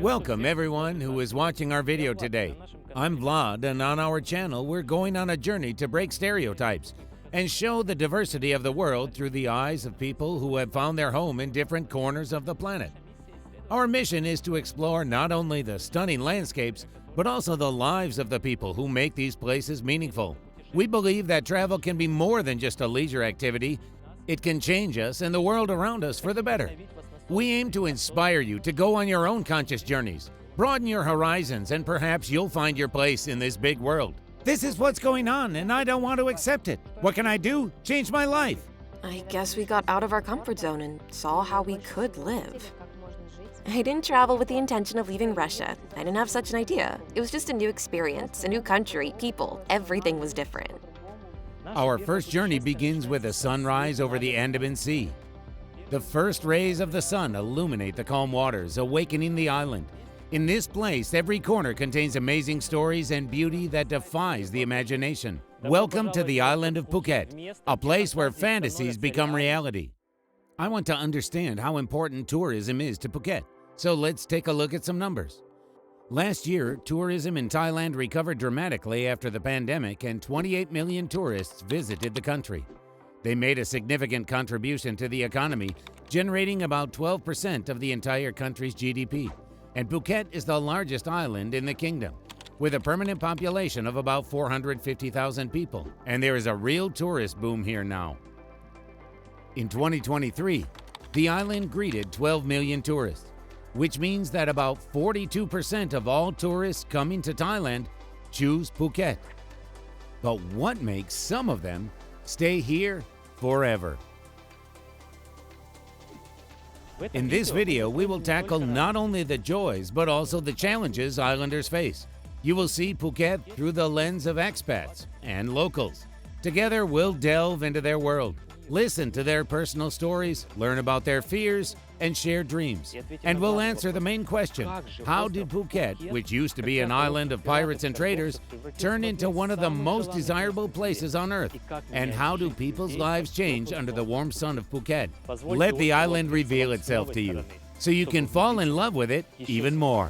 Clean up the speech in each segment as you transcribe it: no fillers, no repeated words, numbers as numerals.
Welcome everyone who is watching our video today. I'm Vlad, and on our channel we're going on a journey to break stereotypes and show the diversity of the world through the eyes of people who have found their home in different corners of the planet. Our mission is to explore not only the stunning landscapes, but also the lives of the people who make these places meaningful. We believe that travel can be more than just a leisure activity. It can change us and the world around us for the better. We aim to inspire you to go on your own conscious journeys, broaden your horizons, and perhaps you'll find your place in this big world. This is what's going on, and I don't want to accept it. What can I do? Change my life. I guess we got out of our comfort zone and saw how we could live. I didn't travel with the intention of leaving Russia. I didn't have such an idea. It was just a new experience, a new country, people. Everything was different. Our first journey begins with a sunrise over the Andaman Sea. The first rays of the sun illuminate the calm waters, awakening the island. In this place, every corner contains amazing stories and beauty that defies the imagination. Welcome to the island of Phuket, a place where fantasies become reality. I want to understand how important tourism is to Phuket, so let's take a look at some numbers. Last year, tourism in Thailand recovered dramatically after the pandemic, and 28 million tourists visited the country. They made a significant contribution to the economy, generating about 12% of the entire country's GDP. And Phuket is the largest island in the kingdom, with a permanent population of about 450,000 people. And there is a real tourist boom here now. In 2023, the island greeted 12 million tourists, which means that about 42% of all tourists coming to Thailand choose Phuket. But what makes some of them stay here forever? In this video, we will tackle not only the joys, but also the challenges islanders face. You will see Phuket through the lens of expats and locals. Together, we'll delve into their world, listen to their personal stories, learn about their fears, and share dreams. And we'll answer the main question: how did Phuket, which used to be an island of pirates and traders, turn into one of the most desirable places on earth? And how do people's lives change under the warm sun of Phuket? Let the island reveal itself to you, so you can fall in love with it even more.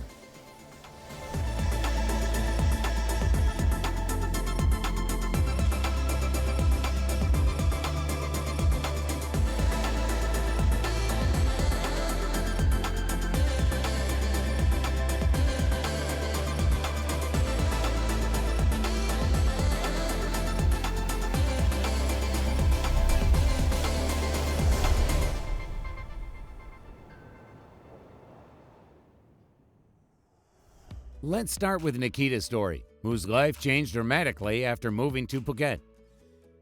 Let's start with Nikita's story, whose life changed dramatically after moving to Phuket.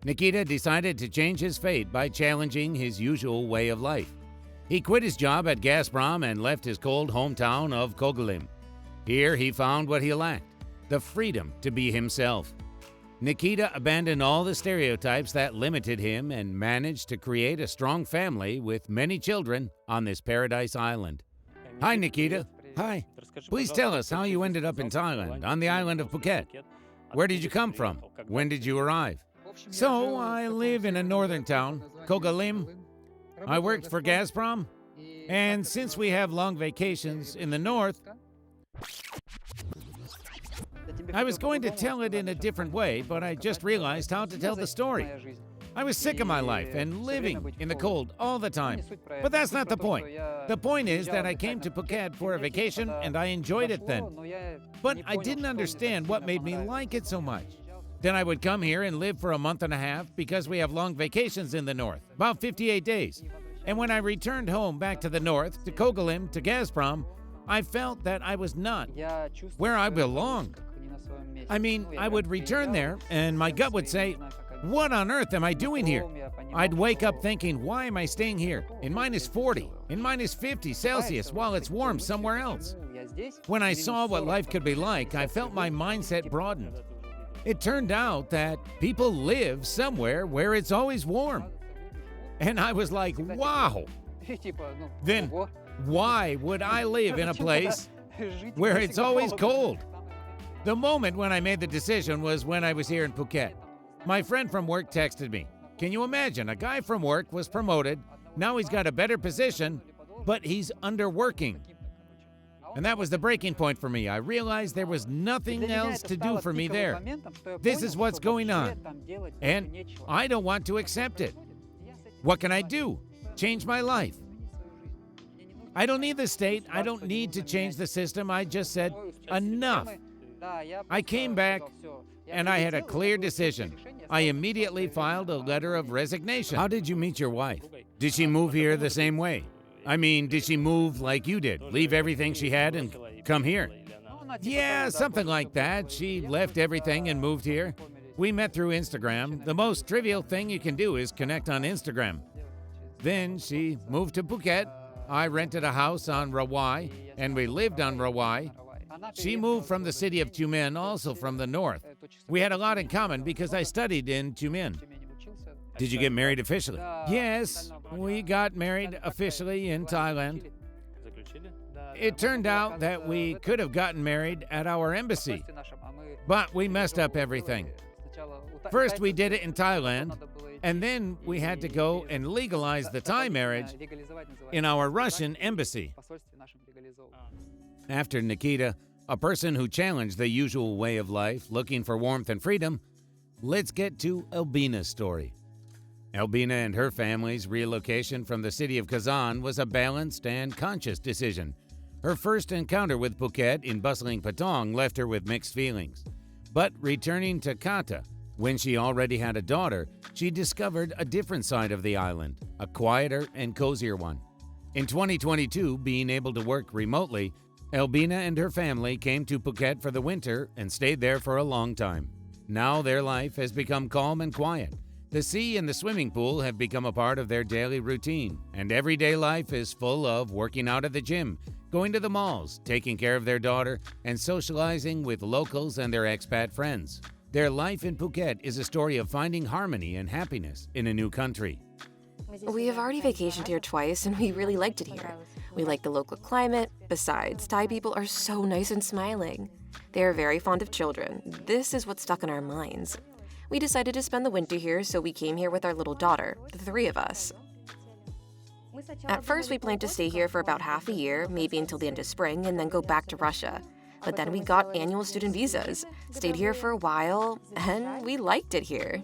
Nikita decided to change his fate by challenging his usual way of life. He quit his job at Gazprom and left his cold hometown of Cuisine. Here he found what he lacked: the freedom to be himself. Nikita abandoned all the stereotypes that limited him and managed to create a strong family with many children on this paradise island. Hi, Nikita. Hi. Please tell us how you ended up in Thailand, on the island of Phuket. Where did you come from? When did you arrive? So, I live in a northern town, Cuisine. I worked for Gazprom, and since we have long vacations in the north, I was going to tell it in a different way, but I just realized how to tell the story. I was sick of my life and living in the cold all the time. But that's not the point. The point is that I came to Phuket for a vacation and I enjoyed it then. But I didn't understand what made me like it so much. Then I would come here and live for a month and a half because we have long vacations in the north, about 58 days. And when I returned home back to the north, to Cuisine, to Gazprom, I felt that I was not where I belonged. I mean, I would return there and my gut would say, what on earth am I doing here? I'd wake up thinking, why am I staying here in minus 40, in minus 50 Celsius while it's warm somewhere else? When I saw what life could be like, I felt my mindset broadened. It turned out that people live somewhere where it's always warm. And I was like, wow. Then why would I live in a place where it's always cold? The moment when I made the decision was when I was here in Phuket. My friend from work texted me. Can you imagine? A guy from work was promoted. Now he's got a better position, but he's underworking. And that was the breaking point for me. I realized there was nothing else to do for me there. This is what's going on, and I don't want to accept it. What can I do? Change my life. I don't need the state. I don't need to change the system. I just said, enough. I came back, and I had a clear decision. I immediately filed a letter of resignation. How did you meet your wife? Did she move here the same way? I mean, did she move like you did? Leave everything she had and come here? Yeah, something like that. She left everything and moved here. We met through Instagram. The most trivial thing you can do is connect on Instagram. Then she moved to Phuket. I rented a house on Rawai, and we lived on Rawai. She moved from the city of Tumen, also from the north. We had a lot in common because I studied in Tumen. Did you get married officially? Yes, we got married officially in Thailand. It turned out that we could have gotten married at our embassy, but we messed up everything. First, we did it in Thailand, and then we had to go and legalize the Thai marriage in our Russian embassy. After Nikita, a person who challenged the usual way of life, looking for warmth and freedom, let's get to Albina's story. Albina and her family's relocation from the city of Kazan was a balanced and conscious decision. Her first encounter with Phuket in bustling Patong left her with mixed feelings. But returning to Kata, when she already had a daughter, she discovered a different side of the island, a quieter and cozier one. In 2022, being able to work remotely, Albina and her family came to Phuket for the winter and stayed there for a long time. Now their life has become calm and quiet. The sea and the swimming pool have become a part of their daily routine, and everyday life is full of working out at the gym, going to the malls, taking care of their daughter, and socializing with locals and their expat friends. Their life in Phuket is a story of finding harmony and happiness in a new country. We have already vacationed here twice, and we really liked it here. We like the local climate. Besides, Thai people are so nice and smiling. They are very fond of children. This is what stuck in our minds. We decided to spend the winter here, so we came here with our little daughter, the three of us. At first, we planned to stay here for about half a year, maybe until the end of spring, and then go back to Russia. But then we got annual student visas, stayed here for a while, and we liked it here.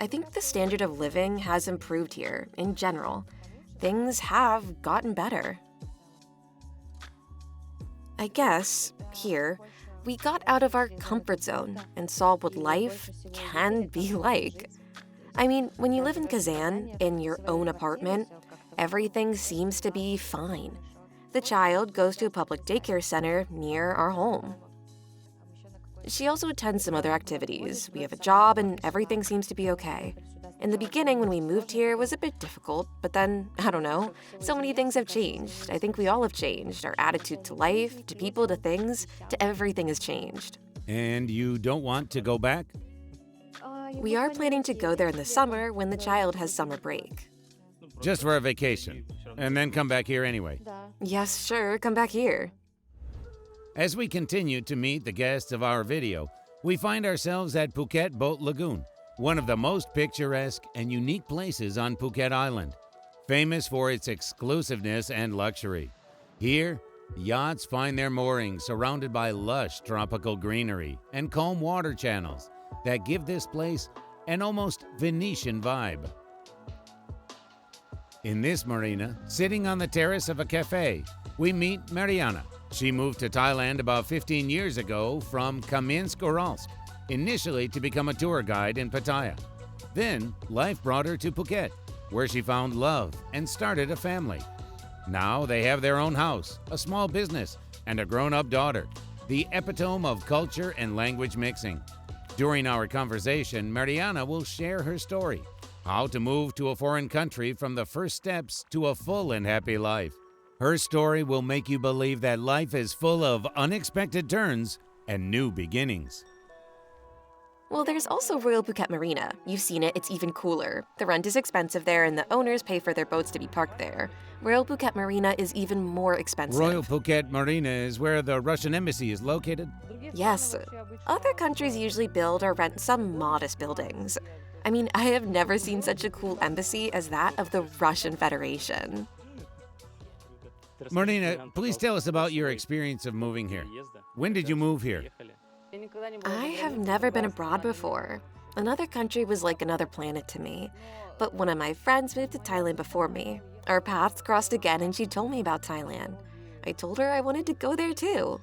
I think the standard of living has improved here, in general. Things have gotten better. I guess, here, we got out of our comfort zone and saw what life can be like. I mean, when you live in Kazan, in your own apartment, everything seems to be fine. The child goes to a public daycare center near our home. She also attends some other activities. We have a job and everything seems to be okay. In the beginning, when we moved here, it was a bit difficult, but then, I don't know, so many things have changed. I think we all have changed. Our attitude to life, to people, to things, to everything has changed. And you don't want to go back? We are planning to go there in the summer when the child has summer break. Just for a vacation, and then come back here anyway. Yes, sure, come back here. As we continue to meet the guests of our video, we find ourselves at Phuket Boat Lagoon, one of the most picturesque and unique places on Phuket Island, famous for its exclusiveness and luxury. Here, yachts find their moorings surrounded by lush tropical greenery and calm water channels that give this place an almost Venetian vibe. In this marina, sitting on the terrace of a cafe, we meet Marianna. She moved to Thailand about 15 years ago from Kaminsk-Uralsk, initially to become a tour guide in Pattaya. Then, life brought her to Phuket, where she found love and started a family. Now they have their own house, a small business, and a grown-up daughter, the epitome of culture and language mixing. During our conversation, Marianna will share her story, how to move to a foreign country from the first steps to a full and happy life. Her story will make you believe that life is full of unexpected turns and new beginnings. Well, there's also Royal Phuket Marina. You've seen it, it's even cooler. The rent is expensive there and the owners pay for their boats to be parked there. Royal Phuket Marina is even more expensive. Royal Phuket Marina is where the Russian embassy is located? Yes. Other countries usually build or rent some modest buildings. I mean, I have never seen such a cool embassy as that of the Russian Federation. Marina, please tell us about your experience of moving here. When did you move here? I have never been abroad before. Another country was like another planet to me. But one of my friends moved to Thailand before me. Our paths crossed again and she told me about Thailand. I told her I wanted to go there too.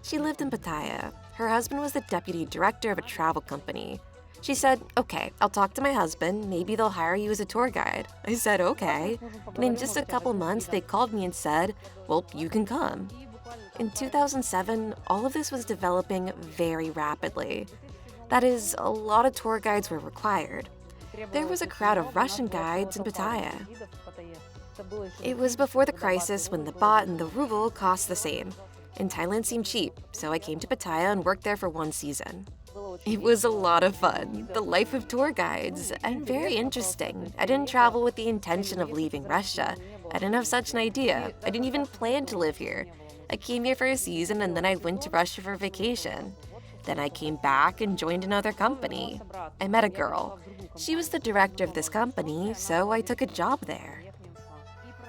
She lived in Pattaya. Her husband was the deputy director of a travel company. She said, "Okay, I'll talk to my husband. Maybe they'll hire you as a tour guide." I said, "Okay." And in just a couple months, they called me and said, "Well, you can come." In 2007, all of this was developing very rapidly. That is, a lot of tour guides were required. There was a crowd of Russian guides in Pattaya. It was before the crisis when the baht and the ruble cost the same, and Thailand seemed cheap, so I came to Pattaya and worked there for one season. It was a lot of fun, the life of tour guides, and very interesting. I didn't travel with the intention of leaving Russia. I didn't have such an idea. I didn't even plan to live here. I came here for a season and then I went to Russia for vacation. Then I came back and joined another company. I met a girl. She was the director of this company, so I took a job there.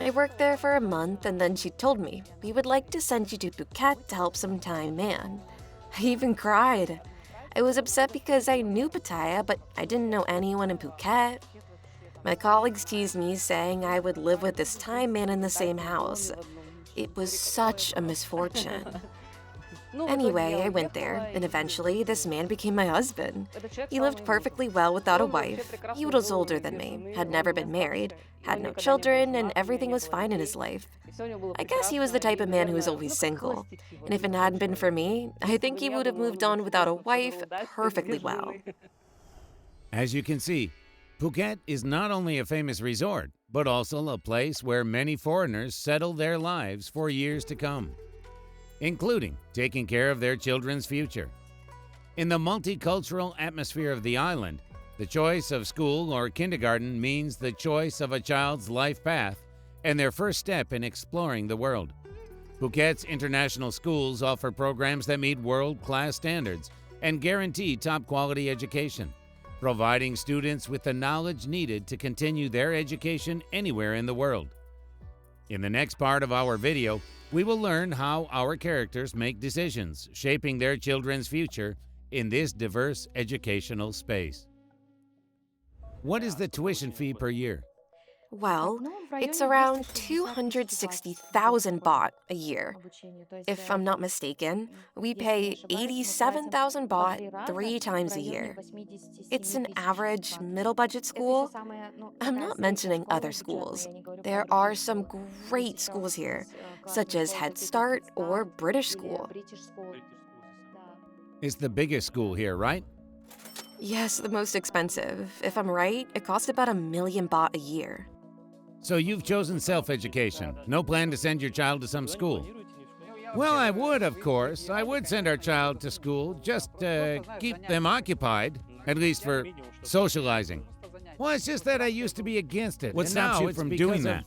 I worked there for a month and then she told me, "We would like to send you to Phuket to help some Thai man." I even cried. I was upset because I knew Pattaya, but I didn't know anyone in Phuket. My colleagues teased me, saying I would live with this Thai man in the same house. It was such a misfortune. Anyway, I went there, and eventually this man became my husband. He lived perfectly well without a wife. He was older than me, had never been married, had no children, and everything was fine in his life. I guess he was the type of man who was always single. And if it hadn't been for me, I think he would have moved on without a wife perfectly well. As you can see, Phuket is not only a famous resort, but also a place where many foreigners settle their lives for years to come, including taking care of their children's future. In the multicultural atmosphere of the island, the choice of school or kindergarten means the choice of a child's life path and their first step in exploring the world. Phuket's international schools offer programs that meet world-class standards and guarantee top-quality education, providing students with the knowledge needed to continue their education anywhere in the world. In the next part of our video, we will learn how our characters make decisions, shaping their children's future in this diverse educational space. What is the tuition fee per year? Well, it's around 260,000 baht a year. If I'm not mistaken, we pay 87,000 baht 3 times a year. It's an average middle-budget school. I'm not mentioning other schools. There are some great schools here, such as Head Start or British School. It's the biggest school here, right? Yes, the most expensive. If I'm right, it costs about 1 million baht a year. So you've chosen self-education. No plan to send your child to some school? Well, I would, of course. I would send our child to school just to keep them occupied, at least for socializing. Well, it's just that I used to be against it. What stops you from doing that?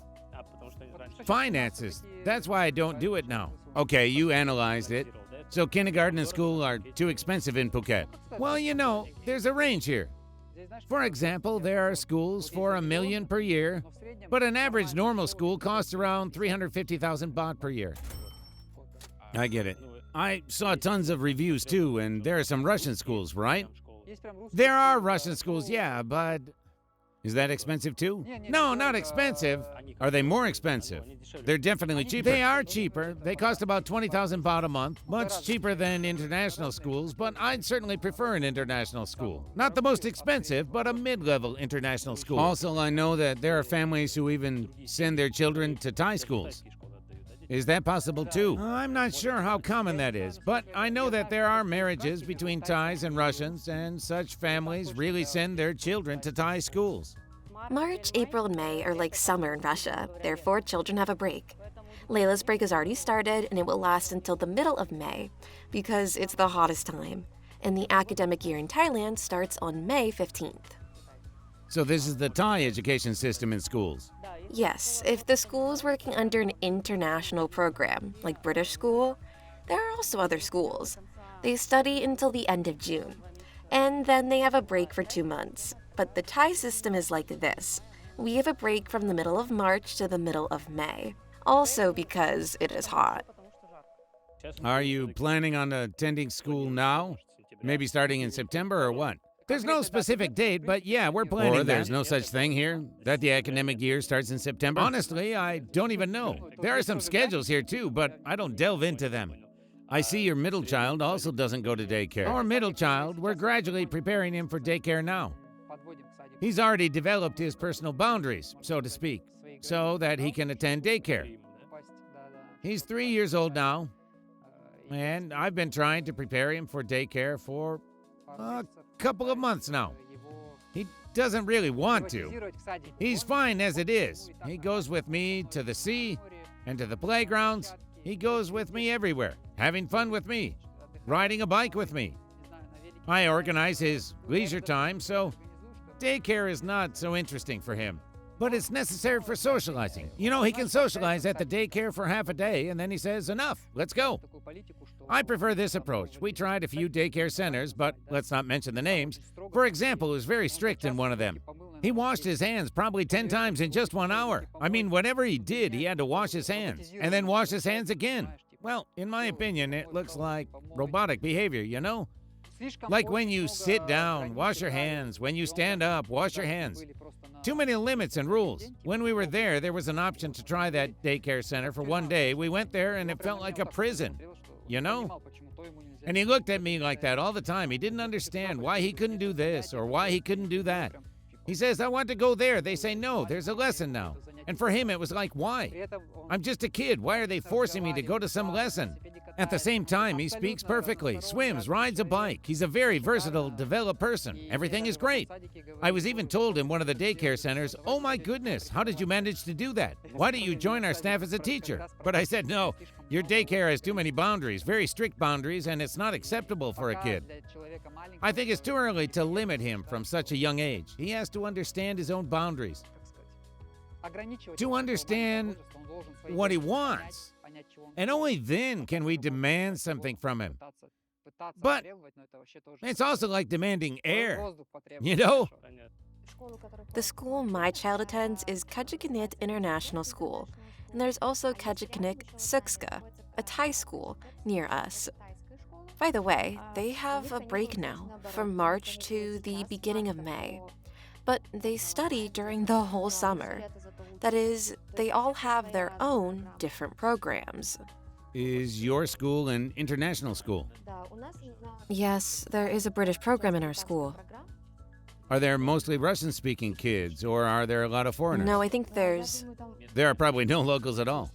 Finances. That's why I don't do it now. Okay, you analyzed it. So kindergarten and school are too expensive in Phuket. Well, you know, there's a range here. For example, there are schools for 1 million per year, but an average normal school costs around 350,000 baht per year. I get it. I saw tons of reviews too, and there are some Russian schools, right? There are Russian schools, yeah, but is that expensive too? No, not expensive. Are they more expensive? They're definitely cheaper. They are cheaper. They cost about 20,000 baht a month, much cheaper than international schools, but I'd certainly prefer an international school. Not the most expensive, but a mid-level international school. Also, I know that there are families who even send their children to Thai schools. Is that possible too? I'm not sure how common that is, but I know that there are marriages between Thais and Russians, and such families really send their children to Thai schools. March, April, and May are like summer in Russia, therefore children have a break. Layla's break has already started and it will last until the middle of May because it's the hottest time. And the academic year in Thailand starts on May 15th. So this is the Thai education system in schools? Yes, if the school is working under an international program, like British School, there are also other schools. They study until the end of June, and then they have a break for 2 months. But the Thai system is like this. We have a break from the middle of March to the middle of May. Also because it is hot. Are you planning on attending school now? Maybe starting in September or what? There's no specific date, but yeah, we're planning Or there's that. No such thing here, that the academic year starts in September? Honestly, I don't even know. There are some schedules here too, but I don't delve into them. I see your middle child also doesn't go to daycare. Our middle child, we're gradually preparing him for daycare now. He's already developed his personal boundaries, so to speak, so that he can attend daycare. He's 3 years old now, and I've been trying to prepare him for daycare for a couple of months now. He doesn't really want to. He's fine as it is. He goes with me to the sea and to the playgrounds. He goes with me everywhere, having fun with me, riding a bike with me. I organize his leisure time, so daycare is not so interesting for him. But it's necessary for socializing. You know, he can socialize at the daycare for half a day, and then he says, enough, let's go. I prefer this approach. We tried a few daycare centers, but let's not mention the names. For example, he was very strict in one of them. He washed his hands probably 10 times in just 1 hour. I mean, whatever he did, he had to wash his hands, and then wash his hands again. Well, in my opinion, it looks like robotic behavior, you know? Like when you sit down, wash your hands. When you stand up, wash your hands. Too many limits and rules. When we were there was an option to try that daycare center for 1 day. We went there and it felt like a prison, you know? And he looked at me like that all the time. He didn't understand why he couldn't do this or why he couldn't do that. He says, I want to go there. They say, no, there's a lesson now. And for him, it was like, why? I'm just a kid. Why are they forcing me to go to some lesson? At the same time, he speaks perfectly, swims, rides a bike. He's a very versatile, developed person. Everything is great. I was even told in one of the daycare centers, oh my goodness, how did you manage to do that? Why don't you join our staff as a teacher? But I said, no, your daycare has too many boundaries, very strict boundaries, and it's not acceptable for a kid. I think it's too early to limit him from such a young age. He has to understand his own boundaries, to understand what he wants. And only then can we demand something from him. But it's also like demanding air, you know? The school my child attends is Chaykhana International School, and there's also Chaykhana Sukska, a Thai school near us. By the way, they have a break now, from March to the beginning of May. But they study during the whole summer. That is, they all have their own different programs. Is your school an international school? Yes, there is a British program in our school. Are there mostly Russian-speaking kids, or are there a lot of foreigners? No, I think there's... There are probably no locals at all.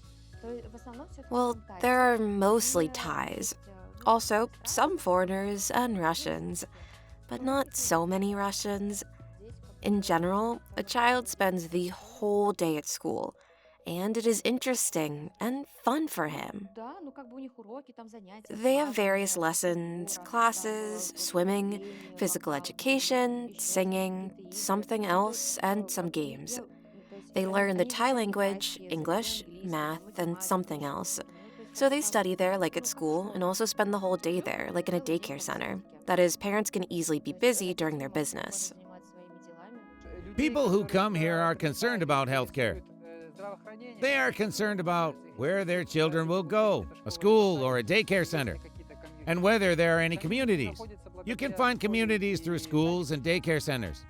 Well, there are mostly Thais. Also, some foreigners and Russians, but not so many Russians. In general, a child spends the whole day at school, and it is interesting and fun for him. They have various lessons, classes, swimming, physical education, singing, something else, and some games. They learn the Thai language, English, math, and something else. So they study there like at school and also spend the whole day there like in a daycare center. That is, parents can easily be busy during their business. People who come here are concerned about healthcare. They are concerned about where their children will go, a school or a daycare center, and whether there are any communities. You can find communities through schools and daycare centers.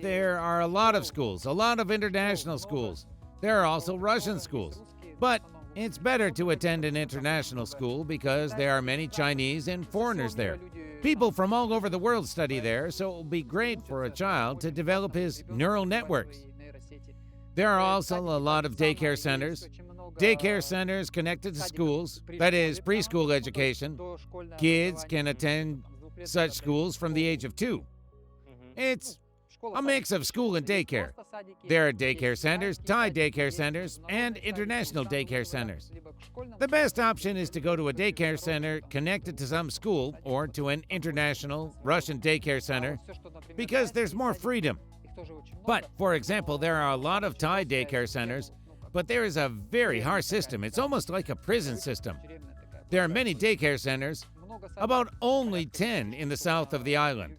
There are a lot of schools, a lot of international schools. There are also Russian schools. But it's better to attend an international school because there are many Chinese and foreigners there. People from all over the world study there, so it will be great for a child to develop his neural networks. There are also a lot of daycare centers connected to schools, that is, preschool education. Kids can attend such schools from the age of 2. It's a mix of school and daycare. There are daycare centers, Thai daycare centers, and international daycare centers. The best option is to go to a daycare center connected to some school or to an international Russian daycare center because there's more freedom. But, for example, there are a lot of Thai daycare centers, but there is a very harsh system. It's almost like a prison system. There are many daycare centers, about only 10 in the south of the island.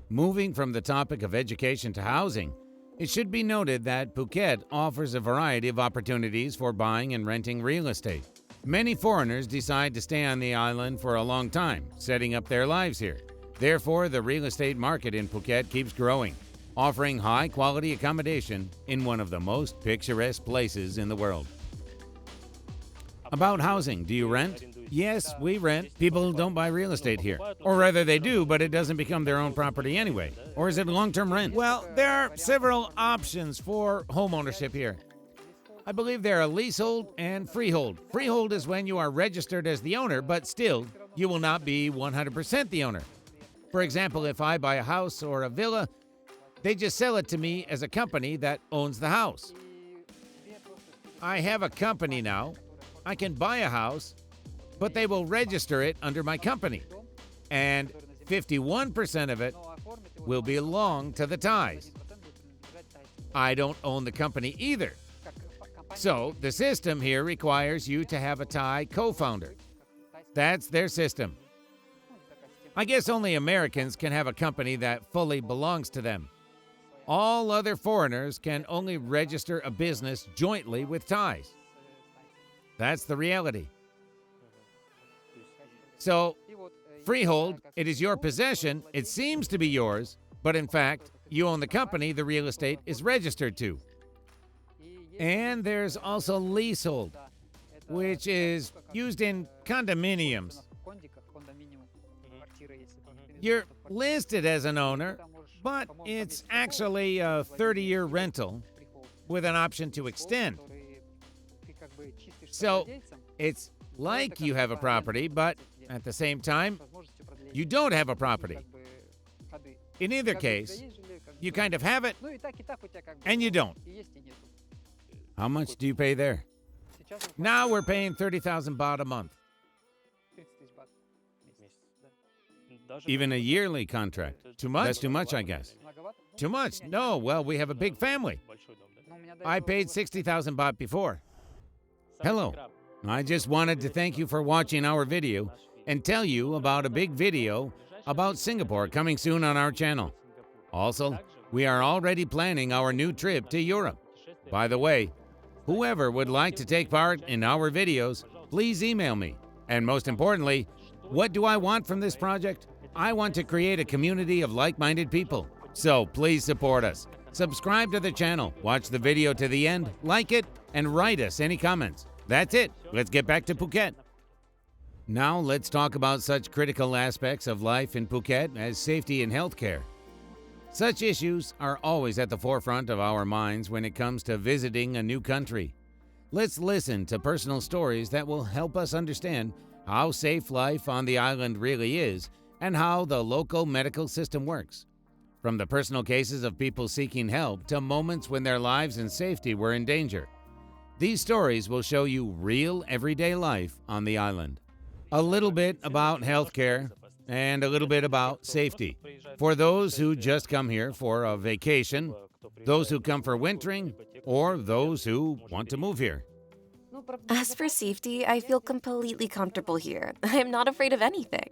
Moving from the topic of education to housing, It should be noted that Phuket offers a variety of opportunities for buying and renting real estate. Many foreigners decide to stay on the island for a long time, setting up their lives here. Therefore, the real estate market in Phuket keeps growing, offering high-quality accommodation in one of the most picturesque places in the world. About housing, do you rent? Yes, we rent. People don't buy real estate here. Or rather they do, but it doesn't become their own property anyway. Or is it long-term rent? Well, there are several options for home ownership here. I believe there are leasehold and freehold. Freehold is when you are registered as the owner, but still, you will not be 100% the owner. For example, if I buy a house or a villa, they just sell it to me as a company that owns the house. I have a company now. I can buy a house, but they will register it under my company. And 51% of it will belong to the Thais. I don't own the company either. So the system here requires you to have a Thai co-founder. That's their system. I guess only Americans can have a company that fully belongs to them. All other foreigners can only register a business jointly with Thais. That's the reality. So, freehold, it is your possession, it seems to be yours, but in fact, you own the company the real estate is registered to. And there's also leasehold, which is used in condominiums. You're listed as an owner, but it's actually a 30-year rental with an option to extend. So it's like you have a property, but at the same time, you don't have a property. In either case, you kind of have it, and you don't. How much do you pay there? Now we're paying 30,000 baht a month. Even a yearly contract. Too much? That's too much, I guess. Too much? No, well, we have a big family. I paid 60,000 baht before. Hello. I just wanted to thank you for watching our video and tell you about a big video about Singapore coming soon on our channel. Also, we are already planning our new trip to Europe. By the way, whoever would like to take part in our videos, please email me. And most importantly, what do I want from this project? I want to create a community of like-minded people. So please support us. Subscribe to the channel, watch the video to the end, like it, and write us any comments. That's it. Let's get back to Phuket. Now let's talk about such critical aspects of life in Phuket as safety and healthcare. Such issues are always at the forefront of our minds when it comes to visiting a new country. Let's listen to personal stories that will help us understand how safe life on the island really is and how the local medical system works. From the personal cases of people seeking help to moments when their lives and safety were in danger. These stories will show you real everyday life on the island. A little bit about healthcare and a little bit about safety. For those who just come here for a vacation, those who come for wintering, or those who want to move here. As for safety, I feel completely comfortable here. I am not afraid of anything.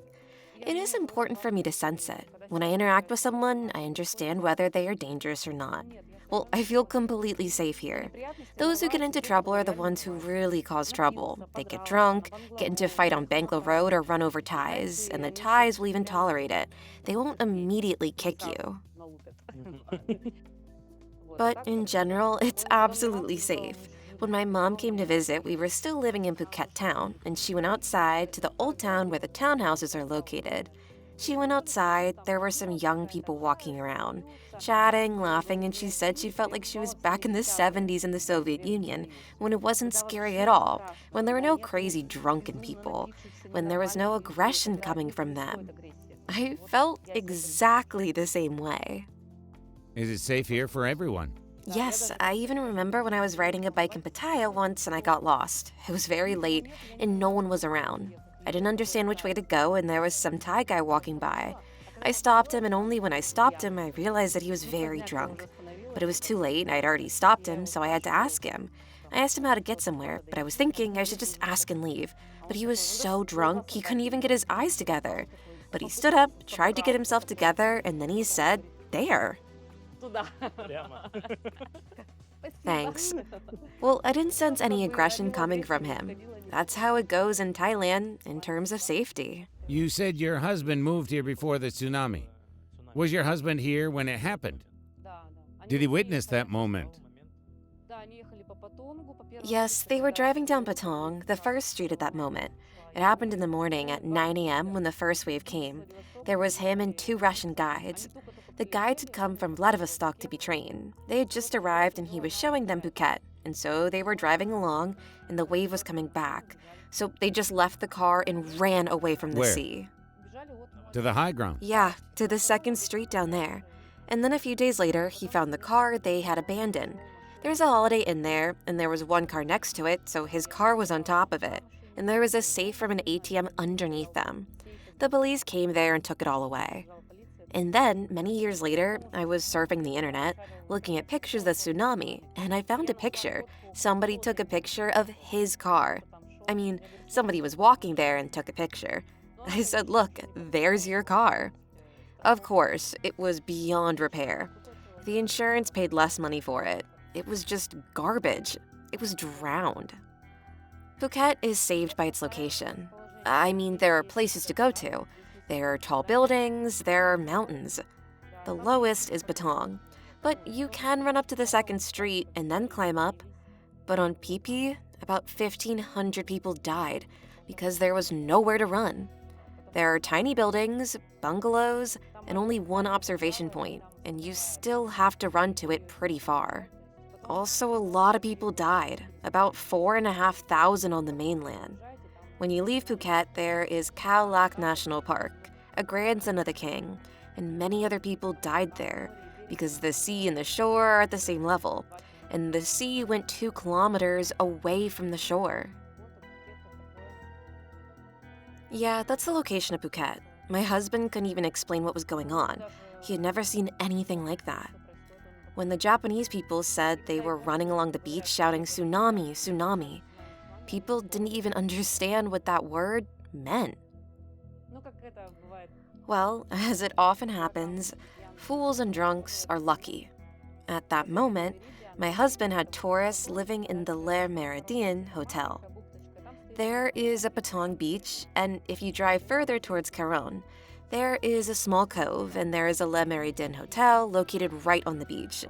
It is important for me to sense it. When I interact with someone, I understand whether they are dangerous or not. Well, I feel completely safe here. Those who get into trouble are the ones who really cause trouble. They get drunk, get into a fight on Bangla Road, or run over Thais, and the Thais will even tolerate it. They won't immediately kick you. But in general, it's absolutely safe. When my mom came to visit, we were still living in Phuket town, and she went outside to the old town where the townhouses are located. She went outside, there were some young people walking around, chatting, laughing, and she said she felt like she was back in the 70s in the Soviet Union, when it wasn't scary at all, when there were no crazy drunken people, when there was no aggression coming from them. I felt exactly the same way. Is it safe here for everyone? Yes, I even remember when I was riding a bike in Pattaya once and I got lost. It was very late and no one was around. I didn't understand which way to go and there was some Thai guy walking by. I stopped him and only when I stopped him I realized that he was very drunk. But it was too late, I'd already stopped him, so I had to ask him. I asked him how to get somewhere, but I was thinking I should just ask and leave. But he was so drunk, he couldn't even get his eyes together. But he stood up, tried to get himself together, and then he said, "There." Thanks. Well, I didn't sense any aggression coming from him. That's how it goes in Thailand in terms of safety. You said your husband moved here before the tsunami. Was your husband here when it happened? Did he witness that moment? Yes, they were driving down Patong, the first street at that moment. It happened in the morning at 9 a.m. when the first wave came. There was him and 2 Russian guides. The guides had come from Vladivostok to be trained. They had just arrived and he was showing them Phuket. And so they were driving along and the wave was coming back. So they just left the car and ran away from the Where? sea. To the high ground? Yeah, to the second street down there. And then a few days later, he found the car they had abandoned. There's a Holiday Inn there, and there was one car next to it, so his car was on top of it. And there was a safe from an ATM underneath them. The police came there and took it all away. And then, many years later, I was surfing the internet, looking at pictures of the tsunami, and I found a picture. Somebody took a picture of his car. I mean, somebody was walking there and took a picture. I said, look, there's your car. Of course, it was beyond repair. The insurance paid less money for it. It was just garbage. It was drowned. Phuket is saved by its location. I mean, there are places to go to. There are tall buildings, there are mountains. The lowest is Patong. But you can run up to the second street and then climb up. But on Phi Phi, about 1,500 people died because there was nowhere to run. There are tiny buildings, bungalows, and only one observation point, and you still have to run to it pretty far. Also, a lot of people died, about 4,500 on the mainland. When you leave Phuket, there is Khao Lak National Park, a grandson of the king, and many other people died there because the sea and the shore are at the same level, and the sea went 2 kilometers away from the shore. Yeah, that's the location of Phuket. My husband couldn't even explain what was going on. He had never seen anything like that. When the Japanese people said they were running along the beach shouting tsunami, tsunami, people didn't even understand what that word meant. Well, as it often happens, fools and drunks are lucky. At that moment, my husband had tourists living in the Le Méridien Hotel. There is a Patong beach, and if you drive further towards Caron, there is a small cove, and there is a Le Méridien Hotel located right on the beach.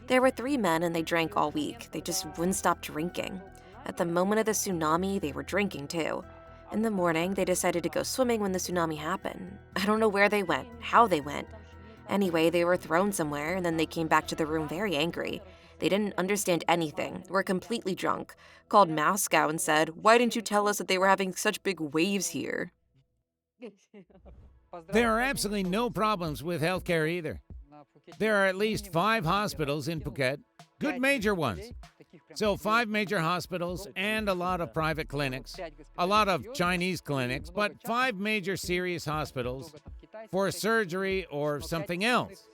There were 3 men, and they drank all week. They just wouldn't stop drinking. At the moment of the tsunami, they were drinking too. In the morning, they decided to go swimming when the tsunami happened. I don't know where they went, how they went. Anyway, they were thrown somewhere, and then they came back to the room very angry. They didn't understand anything, were completely drunk, called Moscow and said, "Why didn't you tell us that they were having such big waves here?" There are absolutely no problems with healthcare either. There are at least 5 hospitals in Phuket, good major ones. So 5 major hospitals and a lot of private clinics, a lot of Chinese clinics, but 5 major serious hospitals for surgery or something else.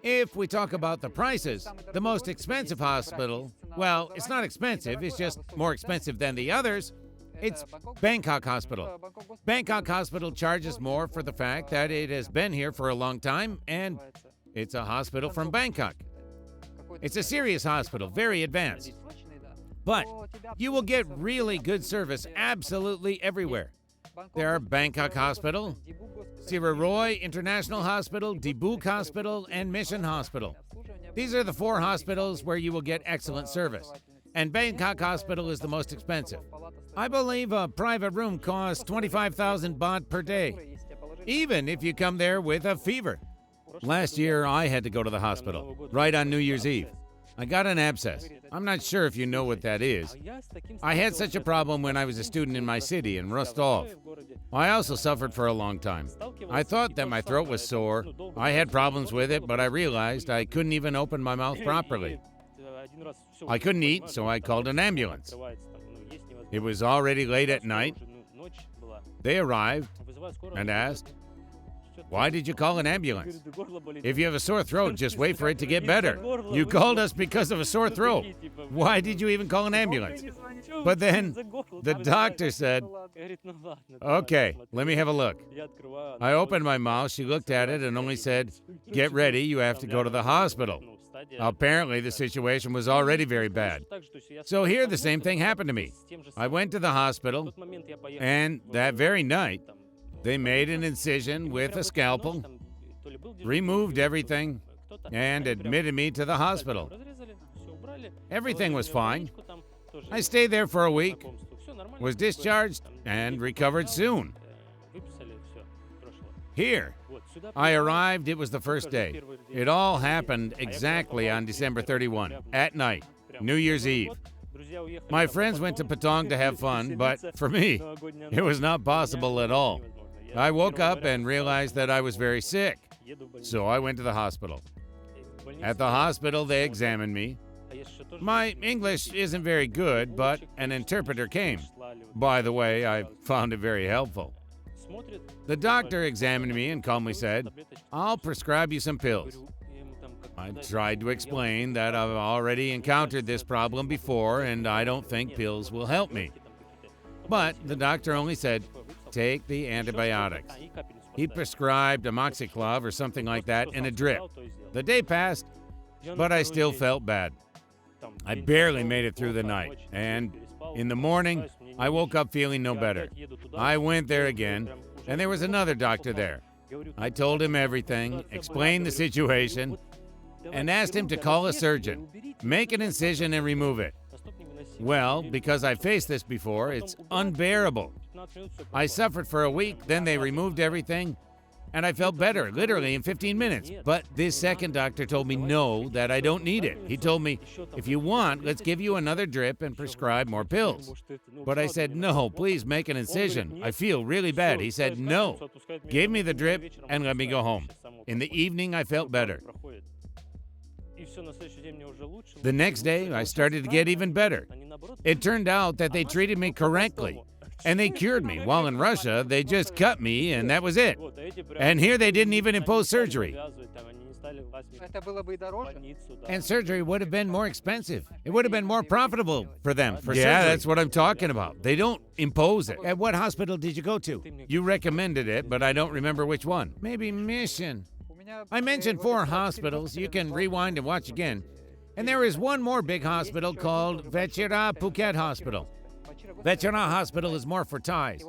If we talk about the prices, the most expensive hospital, well, it's not expensive, it's just more expensive than the others. It's Bangkok Hospital. Bangkok Hospital charges more for the fact that it has been here for a long time and it's a hospital from Bangkok. It's a serious hospital, very advanced. But you will get really good service absolutely everywhere. There are Bangkok Hospital, Siraroy International Hospital, Dibuk Hospital, and Mission Hospital. These are the 4 hospitals where you will get excellent service. And Bangkok Hospital is the most expensive. I believe a private room costs 25,000 baht per day, even if you come there with a fever. Last year, I had to go to the hospital, right on New Year's Eve. I got an abscess. I'm not sure if you know what that is. I had such a problem when I was a student in my city in Rostov. I also suffered for a long time. I thought that my throat was sore. I had problems with it, but I realized I couldn't even open my mouth properly. I couldn't eat, so I called an ambulance. It was already late at night. They arrived and asked, Why did you call an ambulance? If you have a sore throat, just wait for it to get better. You called us because of a sore throat. Why did you even call an ambulance? But then the doctor said, okay, let me have a look. I opened my mouth, she looked at it and only said, get ready, you have to go to the hospital. Apparently, the situation was already very bad. So here, the same thing happened to me. I went to the hospital, and that very night, they made an incision with a scalpel, removed everything, and admitted me to the hospital. Everything was fine. I stayed there for a week, was discharged, and recovered soon. Here, I arrived, it was the first day. It all happened exactly on December 31, at night, New Year's Eve. My friends went to Patong to have fun, but for me, it was not possible at all. I woke up and realized that I was very sick, so I went to the hospital. At the hospital, they examined me. My English isn't very good, but an interpreter came. By the way, I found it very helpful. The doctor examined me and calmly said, I'll prescribe you some pills. I tried to explain that I've already encountered this problem before and I don't think pills will help me. But the doctor only said, take the antibiotics. He prescribed amoxiclav or something like that in a drip. The day passed, but I still felt bad. I barely made it through the night, and in the morning, I woke up feeling no better. I went there again, and there was another doctor there. I told him everything, explained the situation, and asked him to call a surgeon, make an incision and remove it. Well, because I faced this before, it's unbearable. I suffered for a week, then they removed everything, and I felt better, literally in 15 minutes. But this second doctor told me no, that I don't need it. He told me, if you want, let's give you another drip and prescribe more pills. But I said, no, please make an incision. I feel really bad. He said, no. Gave me the drip and let me go home. In the evening, I felt better. The next day, I started to get even better. It turned out that they treated me correctly. And they cured me, while in Russia, they just cut me and that was it. And here they didn't even impose surgery. And surgery would have been more expensive. It would have been more profitable for them. Yeah, that's what I'm talking about. They don't impose it. At what hospital did you go to? You recommended it, but I don't remember which one. Maybe Mission. I mentioned 4 hospitals. You can rewind and watch again. And there is one more big hospital called Vechira Phuket Hospital. Vechira Hospital is more for Thais.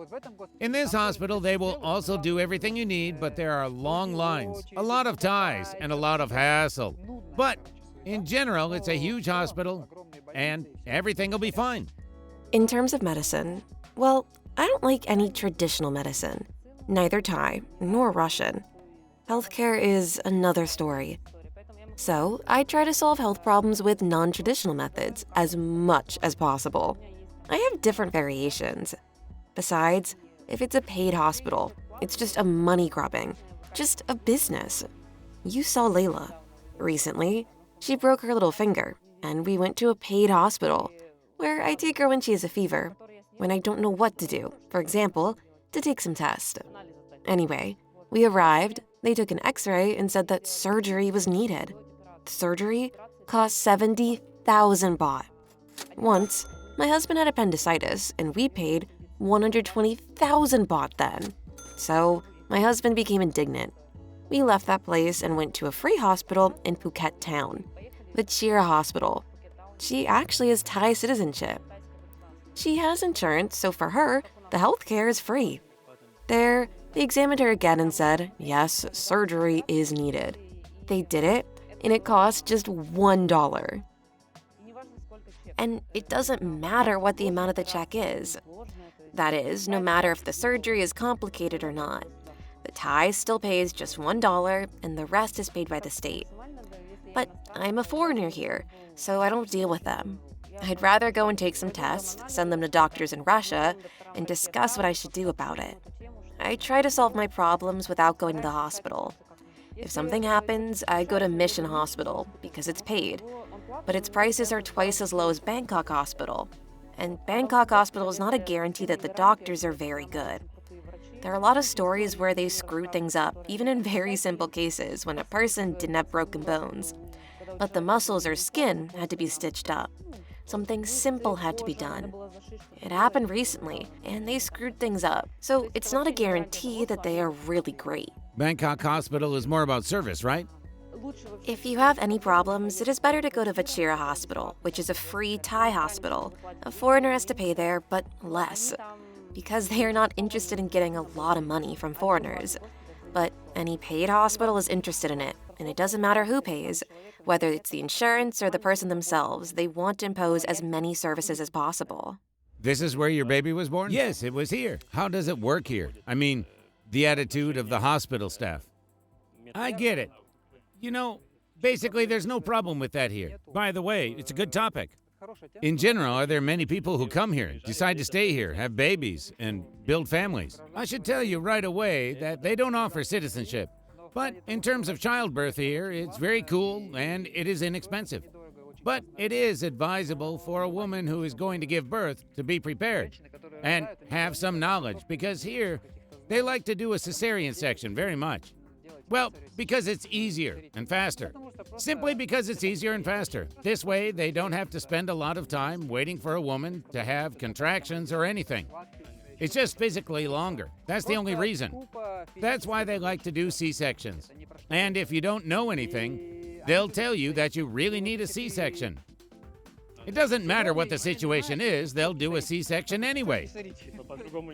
In this hospital, they will also do everything you need, but there are long lines, a lot of Thais, and a lot of hassle. But in general, it's a huge hospital, and everything will be fine. In terms of medicine, well, I don't like any traditional medicine, neither Thai nor Russian. Healthcare is another story. So I try to solve health problems with non-traditional methods as much as possible. I have different variations. Besides, if it's a paid hospital, it's just a money grubbing, just a business. You saw Layla. Recently, she broke her little finger, and we went to a paid hospital, where I take her when she has a fever, when I don't know what to do, for example, to take some tests. Anyway, we arrived, they took an x-ray and said that surgery was needed. The surgery cost 70,000 baht. Once, my husband had appendicitis, and we paid 120,000 baht then. So, my husband became indignant. We left that place and went to a free hospital in Phuket town, the Chira Hospital. She actually has Thai citizenship. She has insurance, so for her, the healthcare is free. There, they examined her again and said, yes, surgery is needed. They did it, and it cost just $1. And it doesn't matter what the amount of the check is. That is, no matter if the surgery is complicated or not. The Thai still pays just $1, and the rest is paid by the state. But I'm a foreigner here, so I don't deal with them. I'd rather go and take some tests, send them to doctors in Russia, and discuss what I should do about it. I try to solve my problems without going to the hospital. If something happens, I go to Mission Hospital because it's paid. But its prices are twice as low as Bangkok Hospital. And Bangkok Hospital is not a guarantee that the doctors are very good. There are a lot of stories where they screwed things up, even in very simple cases when a person didn't have broken bones. But the muscles or skin had to be stitched up. Something simple had to be done. It happened recently, and they screwed things up, so it's not a guarantee that they are really great. Bangkok Hospital is more about service, right? If you have any problems, it is better to go to Vachira Hospital, which is a free Thai hospital. A foreigner has to pay there, but less, because they are not interested in getting a lot of money from foreigners. But any paid hospital is interested in it, and it doesn't matter who pays. Whether it's the insurance or the person themselves, they want to impose as many services as possible. This is where your baby was born? Yes, it was here. How does it work here? I mean, the attitude of the hospital staff. I get it. You know, basically there's no problem with that here. By the way, it's a good topic. In general, are there many people who come here, decide to stay here, have babies, and build families? I should tell you right away that they don't offer citizenship. But in terms of childbirth here, it's very cool and it is inexpensive. But it is advisable for a woman who is going to give birth to be prepared and have some knowledge, because here they like to do a cesarean section very much. Well, because it's easier and faster. Simply because it's easier and faster. This way, they don't have to spend a lot of time waiting for a woman to have contractions or anything. It's just physically longer. That's the only reason. That's why they like to do C-sections. And if you don't know anything, they'll tell you that you really need a C-section. It doesn't matter what the situation is, they'll do a C-section anyway.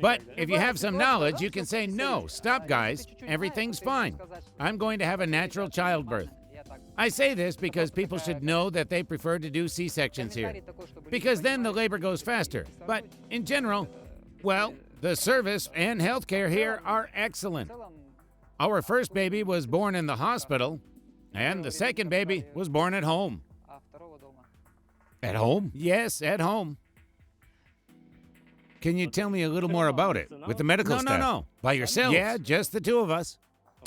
But if you have some knowledge, you can say, no, stop guys, everything's fine. I'm going to have a natural childbirth. I say this because people should know that they prefer to do C-sections here, because then the labor goes faster. But in general, well, the service and healthcare here are excellent. Our first baby was born in the hospital, and the second baby was born at home. At home? Yes, at home. Can you tell me a little more about it? With the medical staff? No. By yourself? Yeah, just the two of us.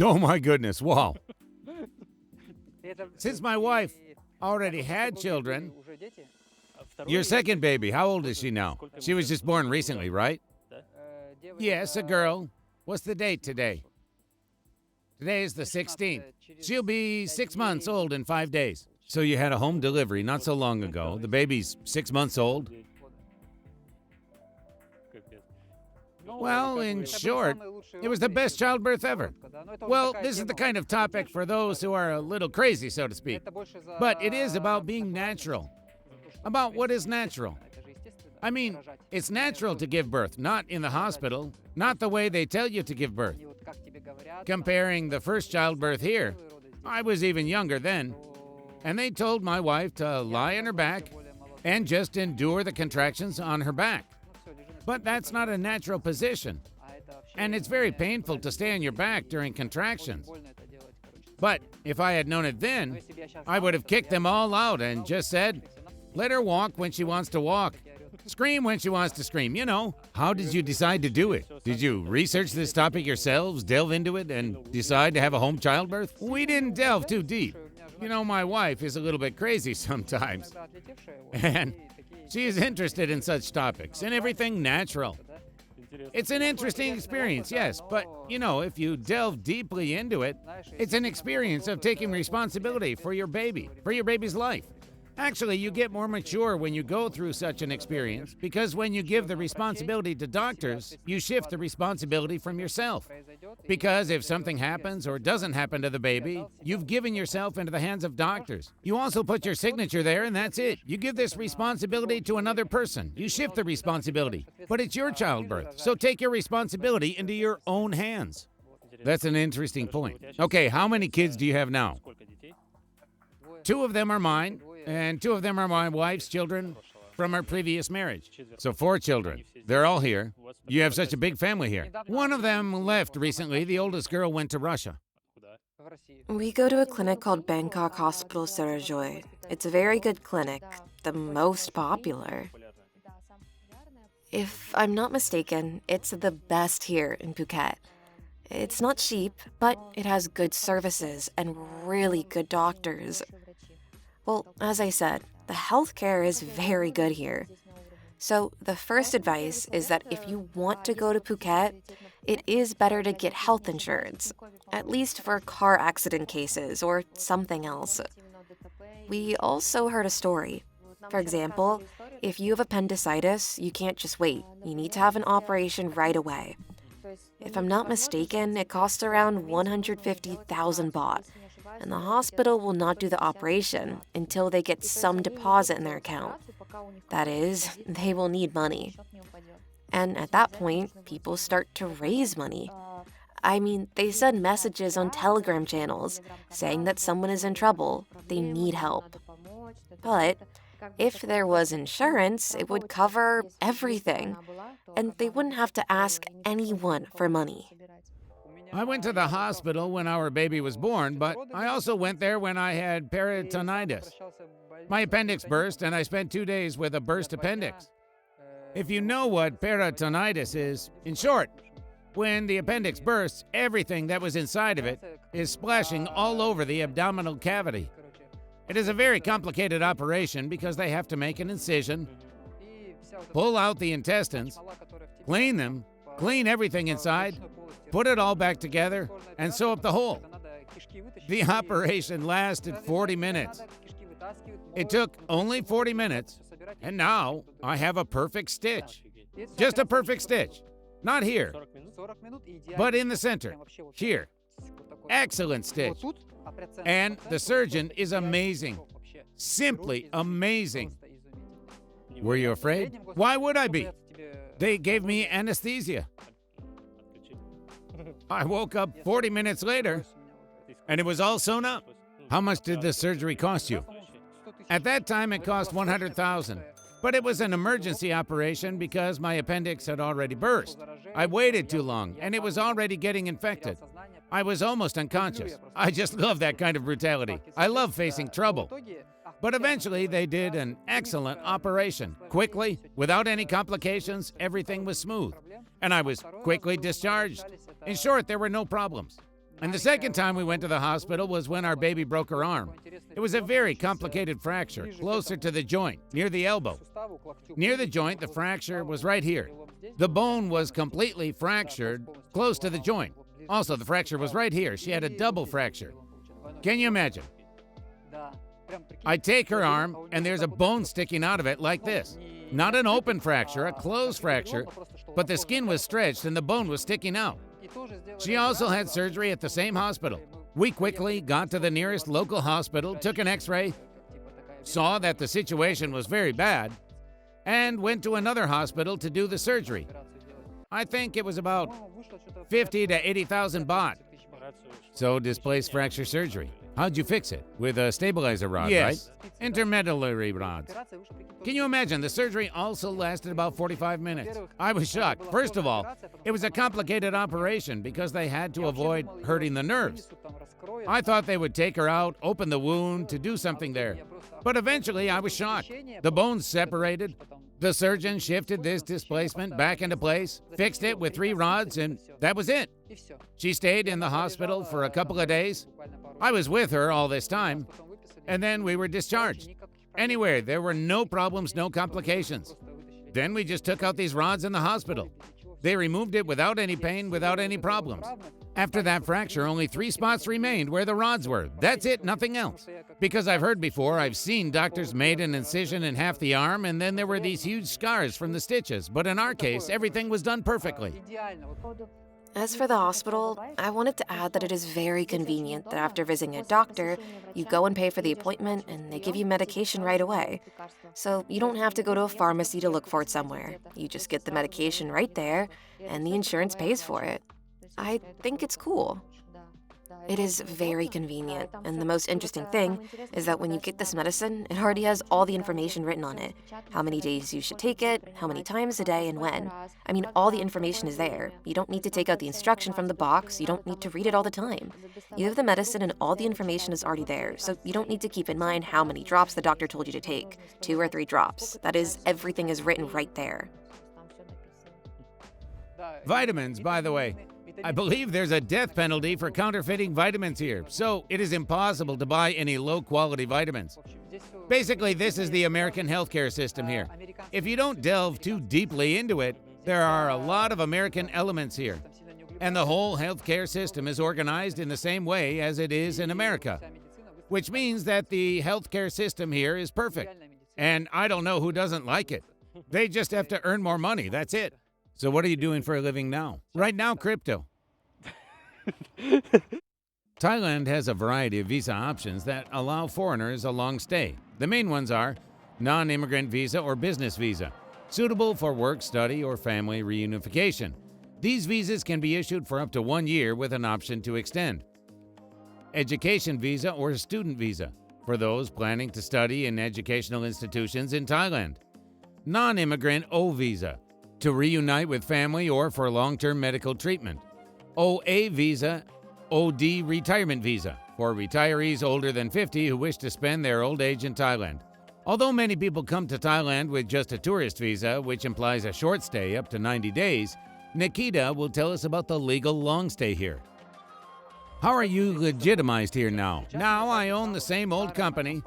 Oh my goodness, wow. Since my wife already had children, your second baby, how old is she now? She was just born recently, right? Yes, a girl. What's the date today? Today is the 16th. She'll be 6 months old in 5 days. So you had a home delivery not so long ago. The baby's 6 months old. Well, in short, it was the best childbirth ever. Well, this is the kind of topic for those who are a little crazy, so to speak. But it is about being natural. About what is natural. I mean, it's natural to give birth, not in the hospital, not the way they tell you to give birth. Comparing the first childbirth here, I was even younger then, and they told my wife to lie on her back and just endure the contractions on her back. But that's not a natural position, and it's very painful to stay on your back during contractions. But if I had known it then, I would have kicked them all out and just said, let her walk when she wants to walk. Scream when she wants to scream, you know. How did you decide to do it? Did you research this topic yourselves, delve into it, and decide to have a home childbirth? We didn't delve too deep. You know, my wife is a little bit crazy sometimes. And she is interested in such topics and everything natural. It's an interesting experience, yes, but, you know, if you delve deeply into it, it's an experience of taking responsibility for your baby, for your baby's life. Actually, you get more mature when you go through such an experience, because when you give the responsibility to doctors, you shift the responsibility from yourself. Because if something happens or doesn't happen to the baby, you've given yourself into the hands of doctors. You also put your signature there, and that's it. You give this responsibility to another person. You shift the responsibility. But it's your childbirth, so take your responsibility into your own hands. That's an interesting point. Okay, how many kids do you have now? 2 of them are mine, and 2 of them are my wife's children from our previous marriage. So 4 children. They're all here. You have such a big family here. One of them left recently. The oldest girl went to Russia. We go to a clinic called Bangkok Hospital Sarajoy. It's a very good clinic, the most popular. If I'm not mistaken, it's the best here in Phuket. It's not cheap, but it has good services and really good doctors. Well, as I said, the healthcare is very good here. So, the first advice is that if you want to go to Phuket, it is better to get health insurance, at least for car accident cases or something else. We also heard a story. For example, if you have appendicitis, you can't just wait. You need to have an operation right away. If I'm not mistaken, it costs around 150,000 baht, and the hospital will not do the operation until they get some deposit in their account. That is, they will need money. And at that point, people start to raise money. I mean, they send messages on Telegram channels saying that someone is in trouble, they need help. But if there was insurance, it would cover everything, and they wouldn't have to ask anyone for money. I went to the hospital when our baby was born, but I also went there when I had peritonitis. My appendix burst, and I spent 2 days with a burst appendix. If you know what peritonitis is, in short, when the appendix bursts, everything that was inside of it is splashing all over the abdominal cavity. It is a very complicated operation because they have to make an incision, pull out the intestines, clean them, clean everything inside, put it all back together, and sew up the hole. The operation lasted 40 minutes. It took only 40 minutes, and now I have a perfect stitch. Just a perfect stitch. Not here, but in the center. Here. Excellent stitch. And the surgeon is amazing. Simply amazing. Were you afraid? Why would I be? They gave me anesthesia. I woke up 40 minutes later, and it was all sewn up. How much did the surgery cost you? At that time, it cost 100,000. But it was an emergency operation because my appendix had already burst. I waited too long, and it was already getting infected. I was almost unconscious. I just love that kind of brutality. I love facing trouble. But eventually, they did an excellent operation. Quickly, without any complications, everything was smooth. And I was quickly discharged. In short, there were no problems. And the second time we went to the hospital was when our baby broke her arm. It was a very complicated fracture, closer to the joint, near the elbow. Near the joint, the fracture was right here. The bone was completely fractured, close to the joint. Also, the fracture was right here. She had a double fracture. Can you imagine? I take her arm, and there's a bone sticking out of it like this. Not an open fracture, a closed fracture, but the skin was stretched and the bone was sticking out. She also had surgery at the same hospital. We quickly got to the nearest local hospital, took an x-ray, saw that the situation was very bad, and went to another hospital to do the surgery. I think it was about 50 to 80,000 baht. So, displaced fracture surgery. How'd you fix it? With a stabilizer rod, yes, right? Intermedullary rods. Can you imagine? The surgery also lasted about 45 minutes. I was shocked. First of all, it was a complicated operation because they had to avoid hurting the nerves. I thought they would take her out, open the wound, to do something there. But eventually, I was shocked. The bones separated. The surgeon shifted this displacement back into place, fixed it with 3 rods, and that was it. She stayed in the hospital for a couple of days. I was with her all this time, and then we were discharged. Anyway, there were no problems, no complications. Then we just took out these rods in the hospital. They removed it without any pain, without any problems. After that fracture, only 3 spots remained where the rods were. That's it, nothing else. Because I've heard before, I've seen doctors made an incision in half the arm, and then there were these huge scars from the stitches. But in our case, everything was done perfectly. As for the hospital, I wanted to add that it is very convenient that after visiting a doctor, you go and pay for the appointment and they give you medication right away. So you don't have to go to a pharmacy to look for it somewhere. You just get the medication right there and the insurance pays for it. I think it's cool. It is very convenient, and the most interesting thing is that when you get this medicine, it already has all the information written on it. How many days you should take it, how many times a day, and when. I mean, all the information is there. You don't need to take out the instruction from the box, you don't need to read it all the time. You have the medicine and all the information is already there, so you don't need to keep in mind how many drops the doctor told you to take. 2 or 3 drops. That is, everything is written right there. Vitamins, by the way. I believe there's a death penalty for counterfeiting vitamins here, so it is impossible to buy any low-quality vitamins. Basically, this is the American healthcare system here. If you don't delve too deeply into it, there are a lot of American elements here. And the whole healthcare system is organized in the same way as it is in America, which means that the healthcare system here is perfect. And I don't know who doesn't like it. They just have to earn more money, that's it. So what are you doing for a living now? Right now, crypto. Thailand has a variety of visa options that allow foreigners a long stay. The main ones are non-immigrant visa or business visa, suitable for work, study, or family reunification. These visas can be issued for up to 1 year with an option to extend. Education visa or student visa, for those planning to study in educational institutions in Thailand. Non-immigrant O visa, to reunite with family or for long-term medical treatment. OA visa, OD retirement visa, for retirees older than 50 who wish to spend their old age in Thailand. Although many people come to Thailand with just a tourist visa, which implies a short stay up to 90 days, Nikita will tell us about the legal long stay here. How are you legitimized here now? Now I own the same old company.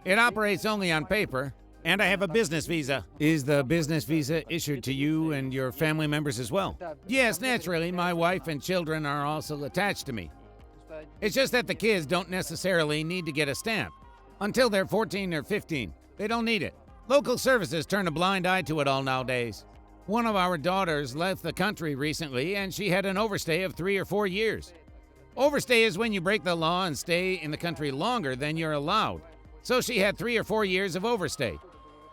It operates only on paper, and I have a business visa. Is the business visa issued to you and your family members as well? Yes, naturally, my wife and children are also attached to me. It's just that the kids don't necessarily need to get a stamp. Until they're 14 or 15, they don't need it. Local services turn a blind eye to it all nowadays. One of our daughters left the country recently, and she had an overstay of 3 or 4 years. Overstay is when you break the law and stay in the country longer than you're allowed. So she had 3 or 4 years of overstay.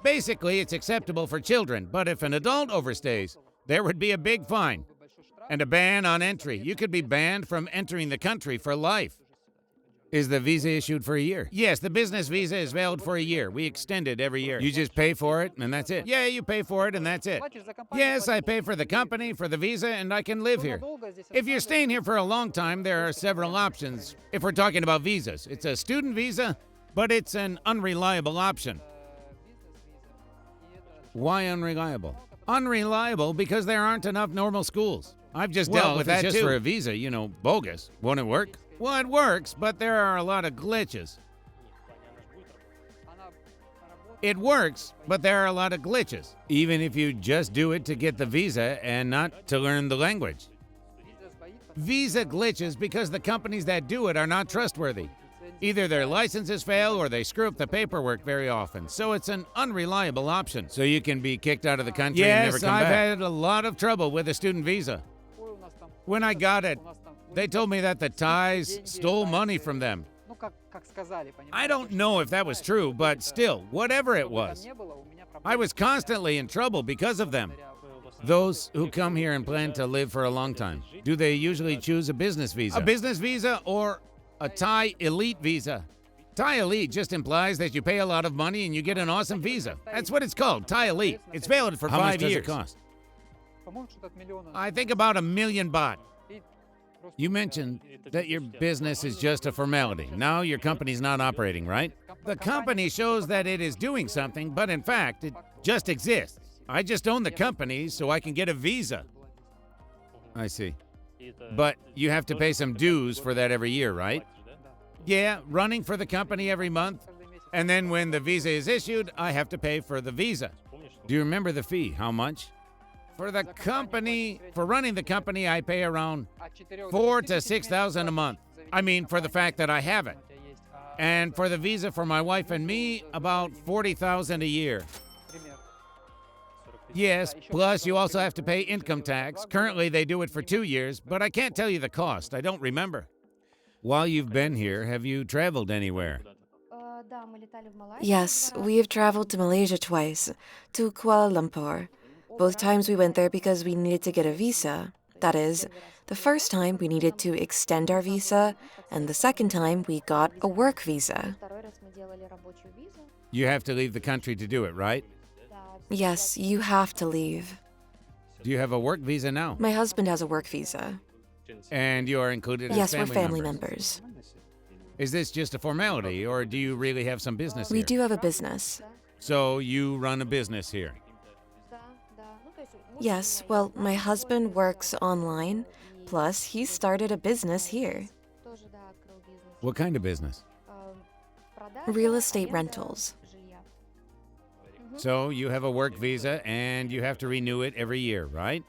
Basically, it's acceptable for children, but if an adult overstays, there would be a big fine and a ban on entry. You could be banned from entering the country for life. Is the visa issued for a year? Yes, the business visa is valid for a year. We extend it every year. You just pay for it, and that's it. Yeah, you pay for it, and that's it. Yes, I pay for the company, for the visa, and I can live here. If you're staying here for a long time, there are several options. If we're talking about visas, it's a student visa, but it's an unreliable option. Why unreliable? Unreliable because there aren't enough normal schools. I've just dealt with that too. Just for a visa, bogus. Won't it work? Well, it works, but there are a lot of glitches. It works, but there are a lot of glitches, even if you just do it to get the visa and not to learn the language. Visa glitches because the companies that do it are not trustworthy. Either their licenses fail or they screw up the paperwork very often, so it's an unreliable option. So you can be kicked out of the country and never come back. Yes, I've had a lot of trouble with a student visa. When I got it, they told me that the Thais stole money from them. I don't know if that was true, but still, whatever it was, I was constantly in trouble because of them. Those who come here and plan to live for a long time, do they usually choose a business visa? A business visa or a Thai elite visa? Thai elite just implies that you pay a lot of money and you get an awesome visa. That's what it's called, Thai elite. It's valid for 5 years. How much does it cost? I think about 1 million baht. You mentioned that your business is just a formality. Now your company's not operating, right? The company shows that it is doing something, but in fact, it just exists. I just own the company so I can get a visa. I see. But you have to pay some dues for that every year, right? Yeah, running for the company every month. And then when the visa is issued, I have to pay for the visa. Do you remember the fee? How much? For the company, for running the company, I pay around 4,000 to 6,000 a month. I mean, for the fact that I have it. And for the visa for my wife and me, about 40,000 a year. Yes, plus you also have to pay income tax. Currently, they do it for 2 years, but I can't tell you the cost. I don't remember. While you've been here, have you traveled anywhere? Yes, we have traveled to Malaysia twice, to Kuala Lumpur. Both times we went there because we needed to get a visa. That is, the first time we needed to extend our visa, and the second time we got a work visa. You have to leave the country to do it, right? Yes, you have to leave. Do you have a work visa now? My husband has a work visa. And you are included as yes, family we're family members. members. Is this just a formality, or do you really have some business here? We do have a business. So you run a business here? Yes, well, my husband works online. Plus, he started a business here. What kind of business? Real estate rentals. So you have a work visa and you have to renew it every year, right?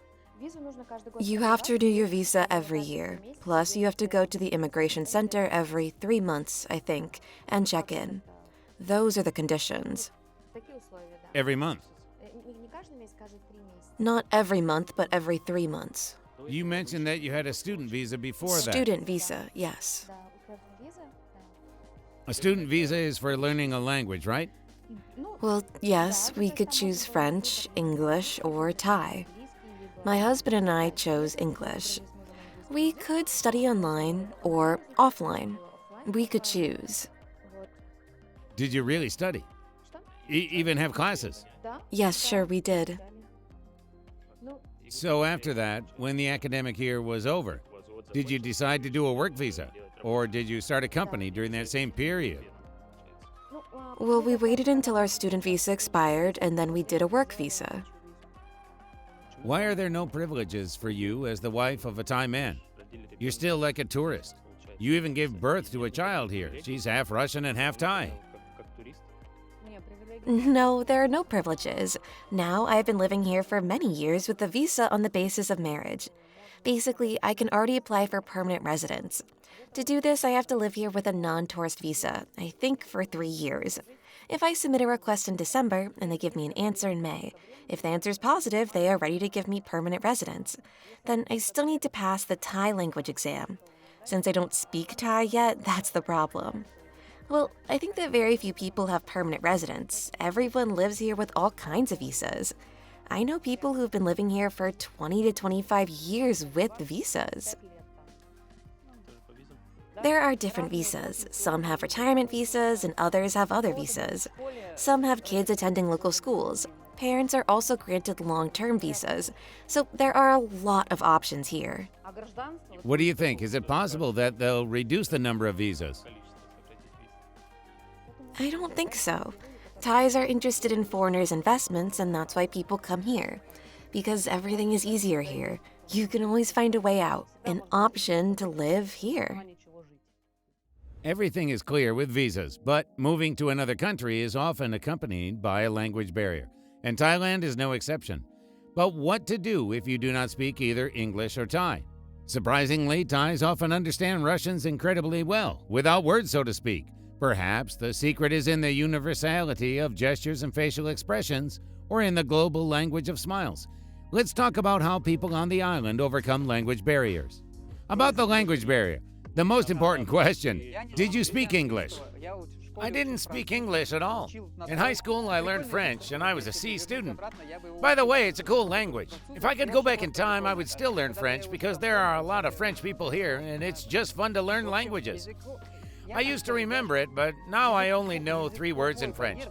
You have to renew your visa every year. Plus, you have to go to the immigration center every 3 months, I think, and check in. Those are the conditions. Every month. Not every month, but every 3 months. You mentioned that you had a student visa before that. Student visa, yes. A student visa is for learning a language, right? Well, yes, we could choose French, English, or Thai. My husband and I chose English. We could study online or offline. We could choose. Did you really study? Even have classes? Yes, sure, we did. So after that, when the academic year was over, did you decide to do a work visa? Or did you start a company during that same period? Well, we waited until our student visa expired, and then we did a work visa. Why are there no privileges for you as the wife of a Thai man? You're still like a tourist. You even gave birth to a child here. She's half Russian and half Thai. No, there are no privileges. Now, I've been living here for many years with a visa on the basis of marriage. Basically, I can already apply for permanent residence. To do this, I have to live here with a non-tourist visa, I think for 3 years. If I submit a request in December and they give me an answer in May, if the answer is positive, they are ready to give me permanent residence. Then I still need to pass the Thai language exam. Since I don't speak Thai yet, that's the problem. Well, I think that very few people have permanent residence. Everyone lives here with all kinds of visas. I know people who've been living here for 20 to 25 years with visas. There are different visas. Some have retirement visas and others have other visas. Some have kids attending local schools. Parents are also granted long-term visas. So there are a lot of options here. What do you think? Is it possible that they'll reduce the number of visas? I don't think so. Thais are interested in foreigners' investments, and that's why people come here. Because everything is easier here. You can always find a way out, an option to live here. Everything is clear with visas, but moving to another country is often accompanied by a language barrier, and Thailand is no exception. But what to do if you do not speak either English or Thai? Surprisingly, Thais often understand Russians incredibly well, without words, so to speak. Perhaps the secret is in the universality of gestures and facial expressions, or in the global language of smiles. Let's talk about how people on the island overcome language barriers. About the language barrier, the most important question, did you speak English? I didn't speak English at all. In high school, I learned French, and I was a C student. By the way, it's a cool language. If I could go back in time, I would still learn French because there are a lot of French people here, and it's just fun to learn languages. I used to remember it, but now I only know 3 words in French.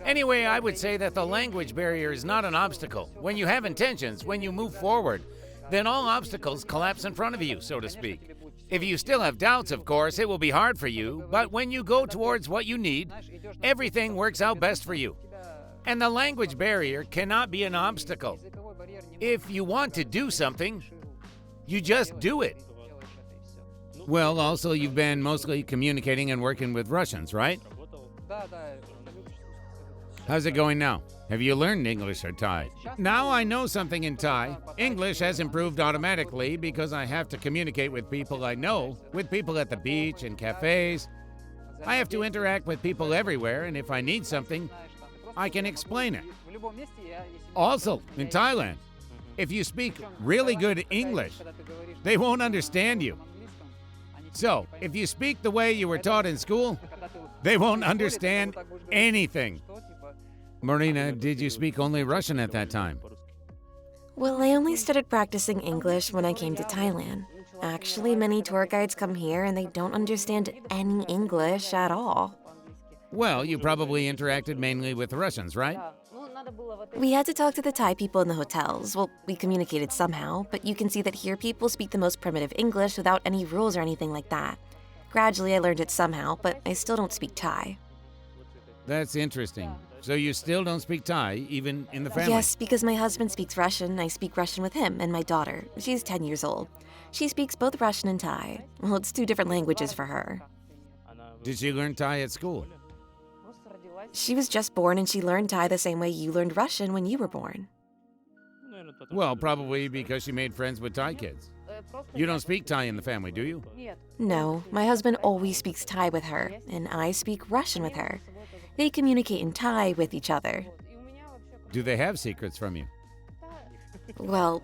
Anyway, I would say that the language barrier is not an obstacle. When you have intentions, when you move forward, then all obstacles collapse in front of you, so to speak. If you still have doubts, of course, it will be hard for you, but when you go towards what you need, everything works out best for you. And the language barrier cannot be an obstacle. If you want to do something, you just do it. Well, also, you've been mostly communicating and working with Russians, right? How's it going now? Have you learned English or Thai? Now I know something in Thai. English has improved automatically because I have to communicate with people I know, with people at the beach and cafes. I have to interact with people everywhere, and if I need something, I can explain it. Also, in Thailand, if you speak really good English, they won't understand you. So, if you speak the way you were taught in school, they won't understand anything. Marianna, did you speak only Russian at that time? Well, I only started practicing English when I came to Thailand. Actually, many tour guides come here and they don't understand any English at all. Well, you probably interacted mainly with Russians, right? We had to talk to the Thai people in the hotels. Well, we communicated somehow, but you can see that here people speak the most primitive English without any rules or anything like that. Gradually, I learned it somehow, but I still don't speak Thai. That's interesting. So you still don't speak Thai, even in the family? Yes, because my husband speaks Russian. I speak Russian with him and my daughter. She's 10 years old. She speaks both Russian and Thai. Well, it's two different languages for her. Did she learn Thai at school? She was just born and she learned Thai the same way you learned Russian when you were born. Well, probably because she made friends with Thai kids. You don't speak Thai in the family, do you? No, my husband always speaks Thai with her, and I speak Russian with her. They communicate in Thai with each other. Do they have secrets from you? Well,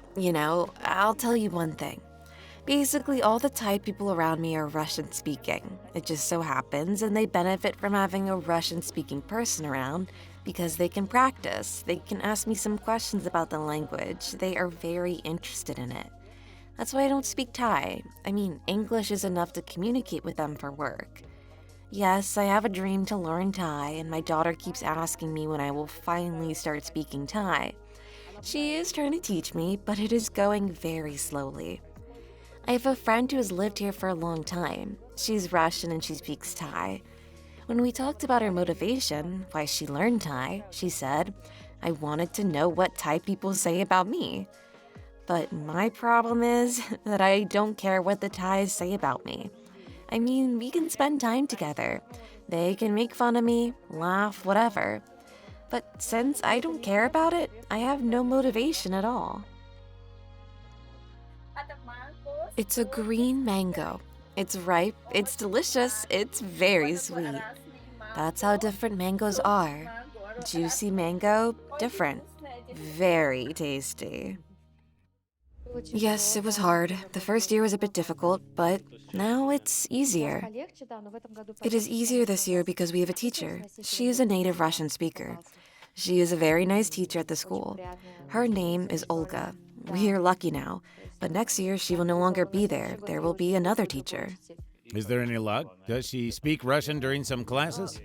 I'll tell you one thing. Basically, all the Thai people around me are Russian-speaking. It just so happens, and they benefit from having a Russian-speaking person around because they can practice. They can ask me some questions about the language. They are very interested in it. That's why I don't speak Thai. I mean, English is enough to communicate with them for work. Yes, I have a dream to learn Thai, and my daughter keeps asking me when I will finally start speaking Thai. She is trying to teach me, but it is going very slowly. I have a friend who has lived here for a long time. She's Russian and she speaks Thai. When we talked about her motivation, why she learned Thai, she said, I wanted to know what Thai people say about me. But my problem is that I don't care what the Thais say about me. I mean, we can spend time together. They can make fun of me, laugh, whatever. But since I don't care about it, I have no motivation at all. It's a green mango. It's ripe, it's delicious, it's very sweet. That's how different mangoes are. Juicy mango, different. Very tasty. Yes, it was hard. The first year was a bit difficult, but now it's easier. It is easier this year because we have a teacher. She is a native Russian speaker. She is a very nice teacher at the school. Her name is Olga. We are lucky now, but next year she will no longer be there. There will be another teacher. Is there any luck? Does she speak Russian during some classes?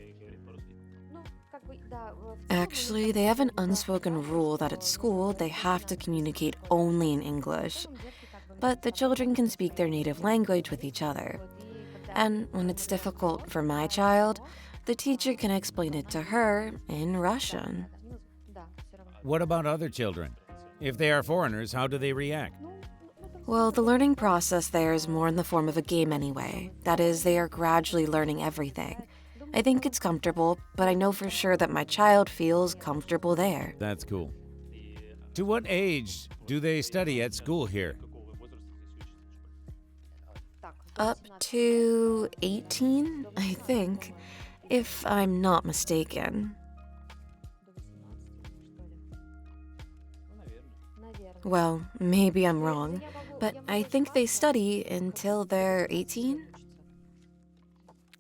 Actually, they have an unspoken rule that at school they have to communicate only in English. But the children can speak their native language with each other. And when it's difficult for my child, the teacher can explain it to her in Russian. What about other children? If they are foreigners, how do they react? Well, the learning process there is more in the form of a game anyway. That is, they are gradually learning everything. I think it's comfortable, but I know for sure that my child feels comfortable there. That's cool. To what age do they study at school here? Up to 18, I think, if I'm not mistaken. Well, maybe I'm wrong, but I think they study until they're 18.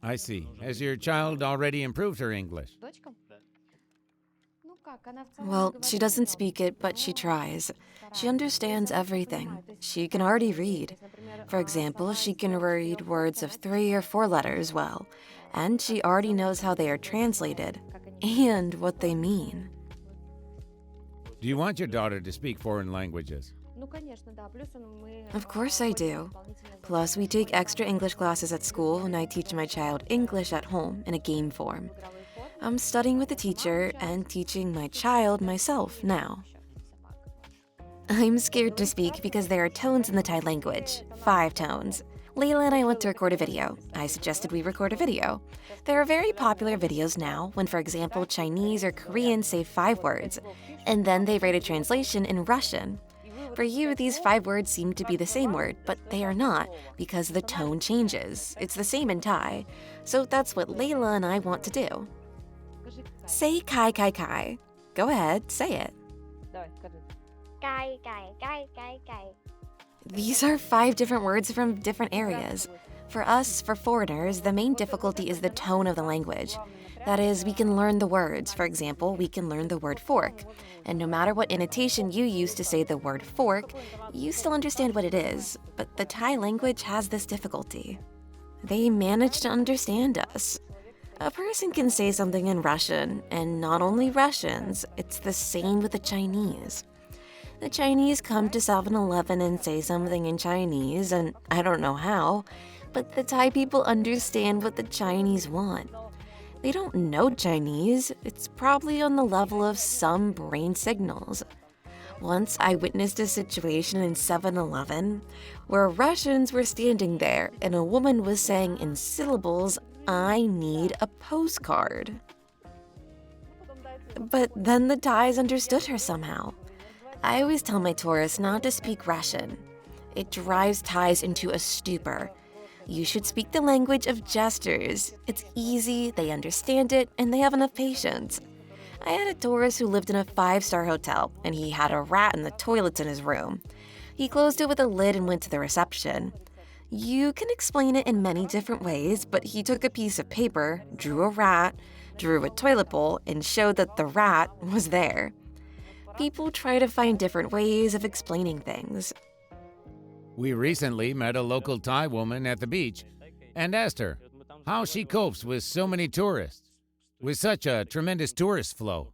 I see. Has your child already improved her English? Well, she doesn't speak it, but she tries. She understands everything. She can already read. For example, she can read words of 3 or 4 letters well, and she already knows how they are translated and what they mean. Do you want your daughter to speak foreign languages? Of course I do. Plus, we take extra English classes at school and I teach my child English at home in a game form. I'm studying with a teacher and teaching my child myself now. I'm scared to speak because there are tones in the Thai language, 5 tones. Layla and I want to record a video. I suggested we record a video. There are very popular videos now when, for example, Chinese or Korean say 5 words, and then they write a translation in Russian. For you, these 5 words seem to be the same word, but they are not because the tone changes. It's the same in Thai. So that's what Layla and I want to do. Say kai kai kai. Go ahead, say it. These are 5 different words from different areas. For us, for foreigners, the main difficulty is the tone of the language. That is, we can learn the words. For example, we can learn the word fork. And no matter what intonation you use to say the word fork, you still understand what it is. But the Thai language has this difficulty. They manage to understand us. A person can say something in Russian, and not only Russians, it's the same with the Chinese. The Chinese come to 7-Eleven and say something in Chinese, and I don't know how, but the Thai people understand what the Chinese want. They don't know Chinese. It's probably on the level of some brain signals. Once I witnessed a situation in 7-Eleven where Russians were standing there and a woman was saying in syllables, "I need a postcard." But then the Thais understood her somehow. I always tell my tourists not to speak Russian. It drives Thais into a stupor. You should speak the language of gestures. It's easy, they understand it, and they have enough patience. I had a tourist who lived in a 5-star hotel, and he had a rat in the toilets in his room. He closed it with a lid and went to the reception. You can explain it in many different ways, but he took a piece of paper, drew a rat, drew a toilet bowl, and showed that the rat was there. People try to find different ways of explaining things. We recently met a local Thai woman at the beach and asked her how she copes with so many tourists, with such a tremendous tourist flow.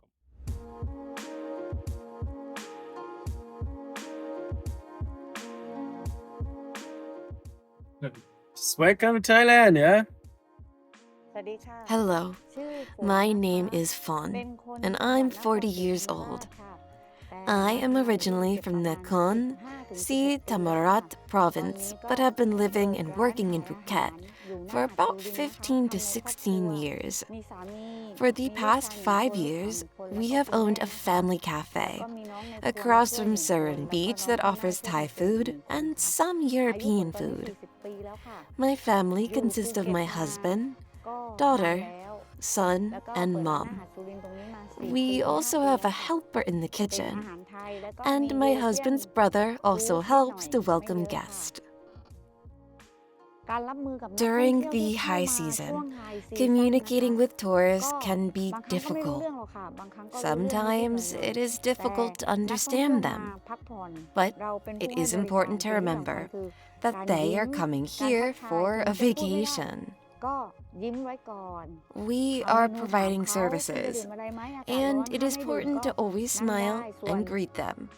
Welcome to Thailand, yeah? Hello, my name is Fawn, and I'm 40 years old. I am originally from Nakhon Si Thammarat province, but have been living and working in Phuket for about 15 to 16 years. For the past 5 years, we have owned a family cafe across from Surin Beach that offers Thai food and some European food. My family consists of my husband, daughter, son, and mom. We also have a helper in the kitchen, and my husband's brother also helps to welcome guests. During the high season, communicating with tourists can be difficult. Sometimes it is difficult to understand them, but it is important to remember that they are coming here for a vacation. We are providing services, and it is important to always smile and greet them,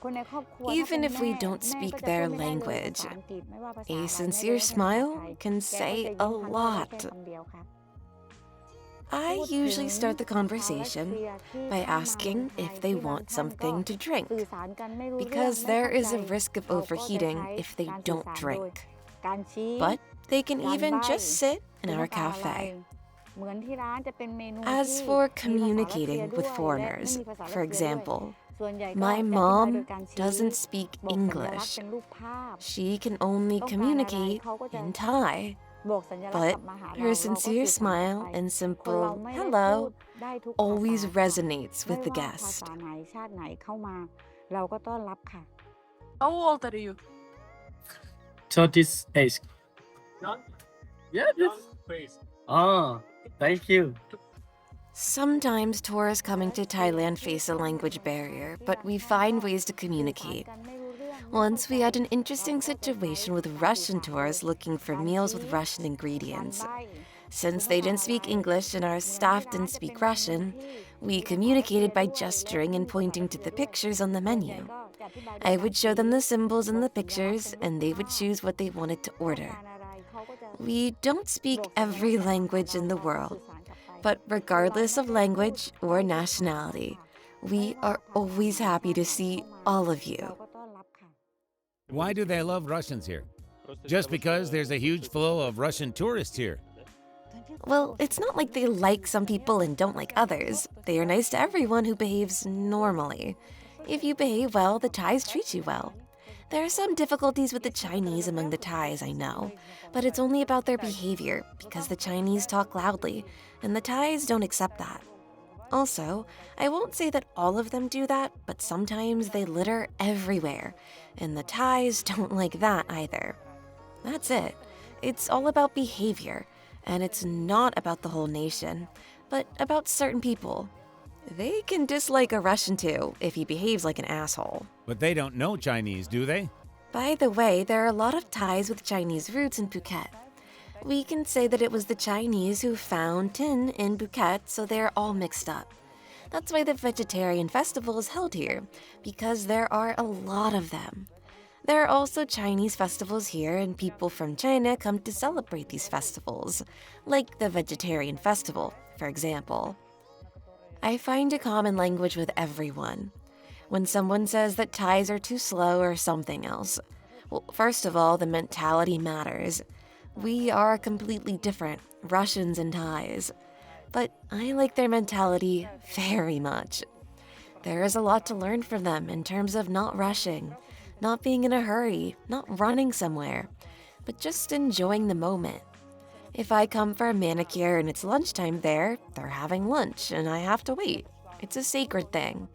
even if we don't speak their language. A sincere smile can say a lot. I usually start the conversation by asking if they want something to drink, because there is a risk of overheating if they don't drink. But they can even just sit in our cafe. As for communicating with foreigners, for example, my mom doesn't speak English. She can only communicate in Thai. But her sincere smile and simple hello always resonates with the guest. How old are you? 38. Yeah, this. Oh, thank you. Sometimes tourists coming to Thailand face a language barrier, but we find ways to communicate. Once we had an interesting situation with Russian tourists looking for meals with Russian ingredients. Since they didn't speak English and our staff didn't speak Russian, we communicated by gesturing and pointing to the pictures on the menu. I would show them the symbols in the pictures, and they would choose what they wanted to order. We don't speak every language in the world, but regardless of language or nationality, we are always happy to see all of you. Why do they love Russians here? Just because there's a huge flow of Russian tourists here. Well, it's not like they like some people and don't like others. They are nice to everyone who behaves normally. If you behave well, the Thais treat you well. There are some difficulties with the Chinese among the Thais, I know, but it's only about their behavior because the Chinese talk loudly, and the Thais don't accept that. Also, I won't say that all of them do that, but sometimes they litter everywhere, and the Thais don't like that either. That's it. It's all about behavior, and it's not about the whole nation, but about certain people. They can dislike a Russian too, if he behaves like an asshole. But they don't know Chinese, do they? By the way, there are a lot of Thais with Chinese roots in Phuket. We can say that it was the Chinese who found tin in Phuket, so they're all mixed up. That's why the vegetarian festival is held here, because there are a lot of them. There are also Chinese festivals here, and people from China come to celebrate these festivals, like the vegetarian festival, for example. I find a common language with everyone. when someone says that Thais are too slow or something else. Well, first of all, the mentality matters. We are completely different, Russians and Thais. But I like their mentality very much. There is a lot to learn from them in terms of not rushing, not being in a hurry, not running somewhere, but just enjoying the moment. If I come for a manicure and it's lunchtime there, they're having lunch and I have to wait. It's a sacred thing.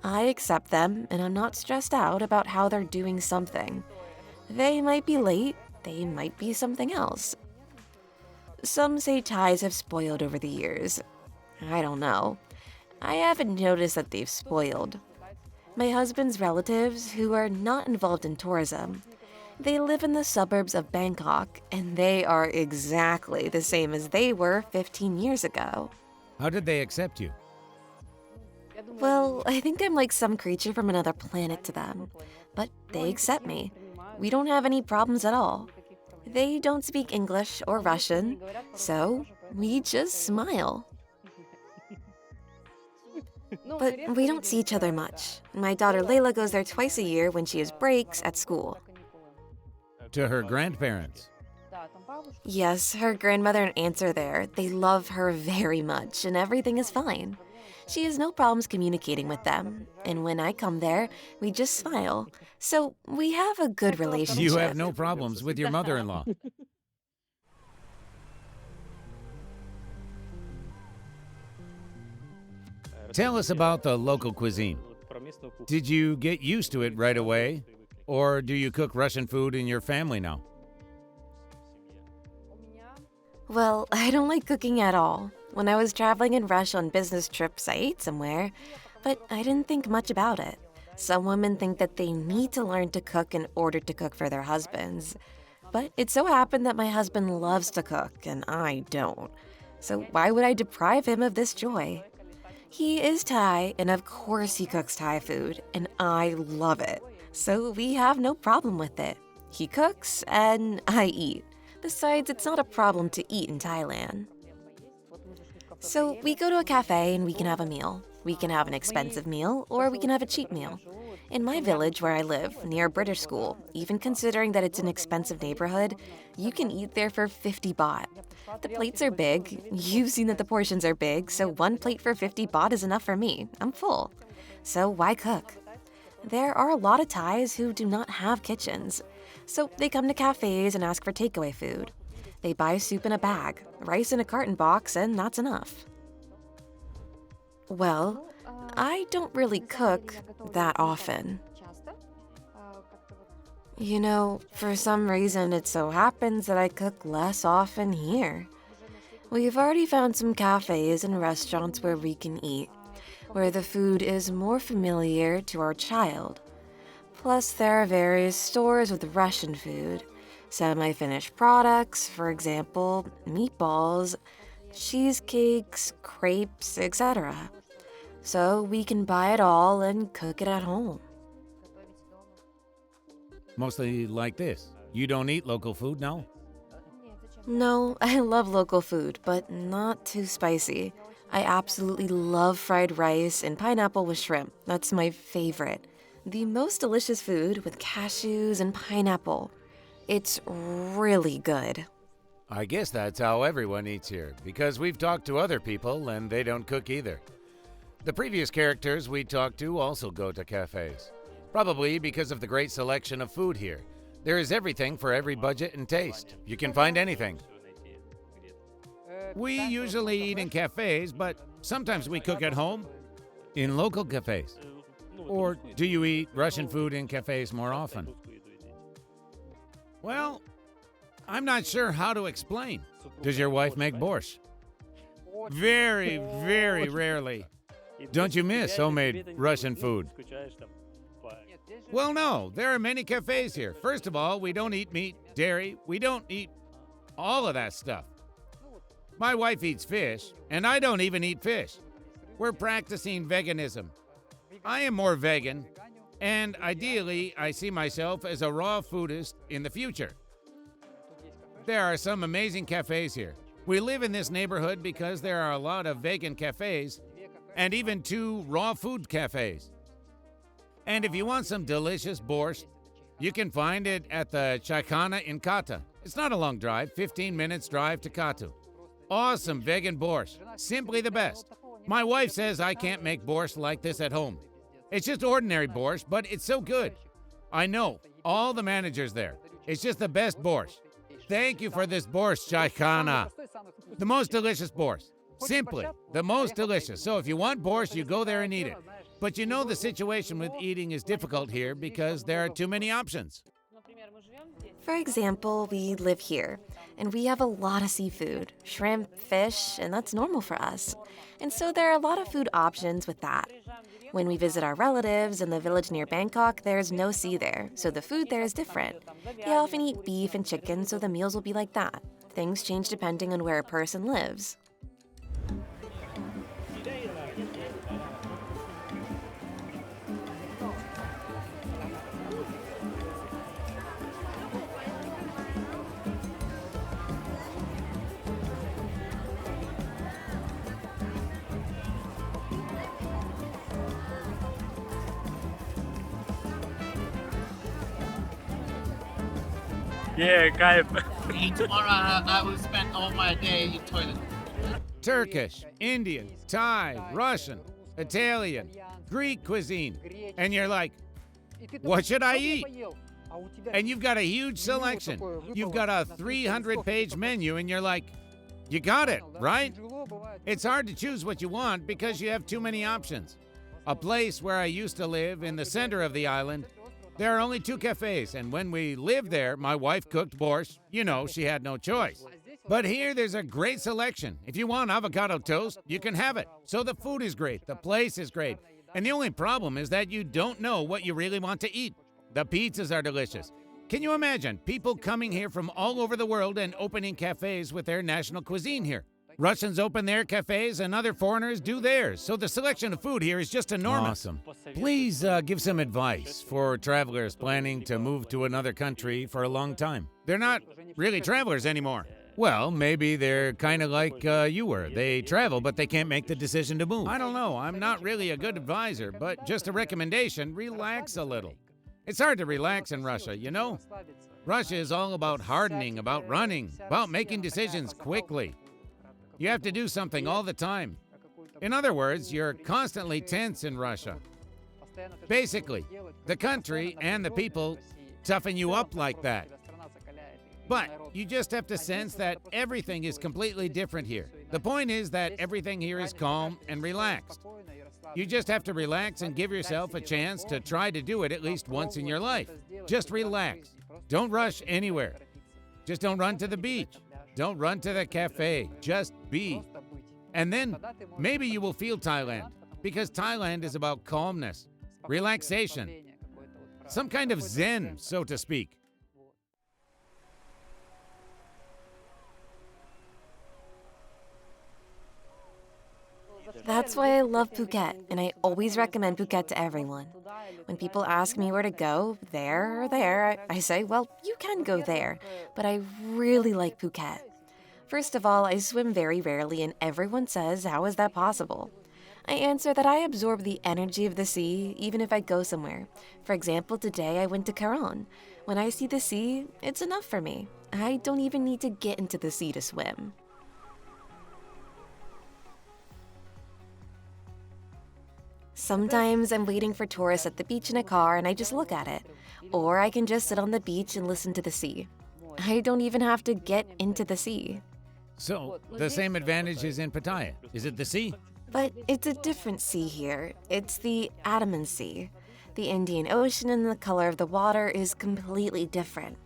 I accept them and I'm not stressed out about how they're doing something. They might be late, they might be something else. Some say Thais have spoiled over the years. I don't know. I haven't noticed that they've spoiled. My husband's relatives, who are not involved in tourism, they live in the suburbs of Bangkok, and they are exactly the same as they were 15 years ago. How did they accept you? Well, I think I'm like some creature from another planet to them, but they accept me. We don't have any problems at all. They don't speak English or Russian, so we just smile. But we don't see each other much. My daughter Layla goes there twice a year when she has breaks at school. To her grandparents. Yes, her grandmother and aunts are there. They love her very much, and everything is fine. She has no problems communicating with them, and when I come there, we just smile. So we have a good relationship. You have no problems with your mother-in-law. Tell us about the local cuisine. Did you get used to it right away? Or do you cook Russian food in your family now? Well, I don't like cooking at all. When I was traveling in Russia on business trips, I ate somewhere, but I didn't think much about it. Some women think that they need to learn to cook in order to cook for their husbands. But it so happened that my husband loves to cook, and I don't. So why would I deprive him of this joy? He is Thai, and of course he cooks Thai food, and I love it. So we have no problem with it. He cooks, and I eat. Besides, it's not a problem to eat in Thailand. So we go to a cafe and we can have a meal. We can have an expensive meal, or we can have a cheap meal. In my village where I live, near a British school, even considering that it's an expensive neighborhood, you can eat there for 50 baht. The plates are big. You've seen that the portions are big, so one plate for 50 baht is enough for me. I'm full. So why cook? There are a lot of Thais who do not have kitchens. So they come to cafes and ask for takeaway food. They buy soup in a bag, rice in a carton box, and that's enough. Well, I don't really cook that often. You know, for some reason it so happens that I cook less often here. We've already found some cafes and restaurants where we can eat, where the food is more familiar to our child. Plus, there are various stores with Russian food, semi-finished products, for example, meatballs, cheesecakes, crepes, etc. So we can buy it all and cook it at home. Mostly like this. You don't eat local food now? No, I love local food, but not too spicy. I absolutely love fried rice and pineapple with shrimp. That's my favorite. The most delicious food with cashews and pineapple. It's really good. I guess that's how everyone eats here, because we've talked to other people and they don't cook either. The previous characters we talked to also go to cafes. Probably because of the great selection of food here. There is everything for every budget and taste. You can find anything. We usually eat in cafes, but sometimes we cook at home in local cafes. Or do you eat Russian food in cafes more often? Well, I'm not sure how to explain. Does your wife make borscht? Very, very rarely. Don't you miss homemade Russian food? Well, no, there are many cafes here. First of all, we don't eat meat, dairy. We don't eat all of that stuff. My wife eats fish, and I don't even eat fish. We're practicing veganism. I am more vegan, and ideally, I see myself as a raw foodist in the future. There are some amazing cafes here. We live in this neighborhood because there are a lot of vegan cafes and even 2 raw food cafes. And if you want some delicious borscht, you can find it at the Chaykhana in Kata. It's not a long drive, 15 minutes drive to Katu. Awesome vegan borscht, simply the best. My wife says I can't make borscht like this at home. It's just ordinary borscht, but it's so good. I know, all the managers there. It's just the best borscht. Thank you for this borscht, Chaykhana. The most delicious borscht. Simply, the most delicious. So if you want borscht, you go there and eat it. But you know the situation with eating is difficult here because there are too many options. For example, we live here, and we have a lot of seafood, shrimp, fish, and that's normal for us. And so there are a lot of food options with that. When we visit our relatives in the village near Bangkok, there's no sea there, so the food there is different. They often eat beef and chicken, so the meals will be like that. Things change depending on where a person lives. Yeah, kayıp. Tomorrow I will spend all my day in toilet. Turkish, Indian, Thai, Russian, Italian, Greek cuisine. And you're like, what should I eat? And you've got a huge selection. You've got a 300-page menu, and you're like, you got it, right? It's hard to choose what you want because you have too many options. A place where I used to live in the center of the island, there are only 2 cafes, and when we lived there, my wife cooked borscht. You know, she had no choice. But here, there's a great selection. If you want avocado toast, you can have it. So the food is great, the place is great. And the only problem is that you don't know what you really want to eat. The pizzas are delicious. Can you imagine people coming here from all over the world and opening cafes with their national cuisine here? Russians open their cafes and other foreigners do theirs, so the selection of food here is just enormous. Awesome. Please give some advice for travelers planning to move to another country for a long time. They're not really travelers anymore. Well, maybe they're kind of like you were. They travel, but they can't make the decision to move. I don't know. I'm not really a good advisor, but just a recommendation, relax a little. It's hard to relax in Russia, you know? Russia is all about hardening, about running, about making decisions quickly. You have to do something all the time. In other words, you're constantly tense in Russia. Basically, the country and the people toughen you up like that. But you just have to sense that everything is completely different here. The point is that everything here is calm and relaxed. You just have to relax and give yourself a chance to try to do it at least once in your life. Just relax. Don't rush anywhere. Just don't run to the beach. Don't run to the cafe. Just be. And then maybe you will feel Thailand, because Thailand is about calmness, relaxation, some kind of zen, so to speak. That's why I love Phuket, and I always recommend Phuket to everyone. When people ask me where to go, there or there, I say, well, you can go there, but I really like Phuket. First of all, I swim very rarely, and everyone says, how is that possible? I answer that I absorb the energy of the sea, even if I go somewhere. For example, today I went to Caron. When I see the sea, it's enough for me. I don't even need to get into the sea to swim. Sometimes I'm waiting for tourists at the beach in a car and I just look at it. Or I can just sit on the beach and listen to the sea. I don't even have to get into the sea. So, the same advantage is in Pattaya. Is it the sea? But it's a different sea here. It's the Andaman Sea. The Indian Ocean and the color of the water is completely different.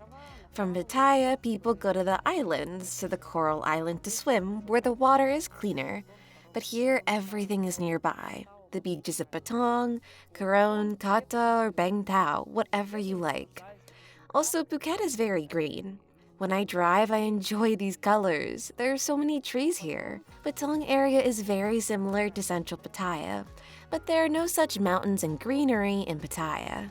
From Pattaya, people go to the islands, to the Coral Island to swim, where the water is cleaner. But here, everything is nearby. The beaches of Patong, Caron, Kata, or Bang Tao, whatever you like. Also, Phuket is very green. When I drive, I enjoy these colors. There are so many trees here. Patong area is very similar to central Pattaya, but there are no such mountains and greenery in Pattaya.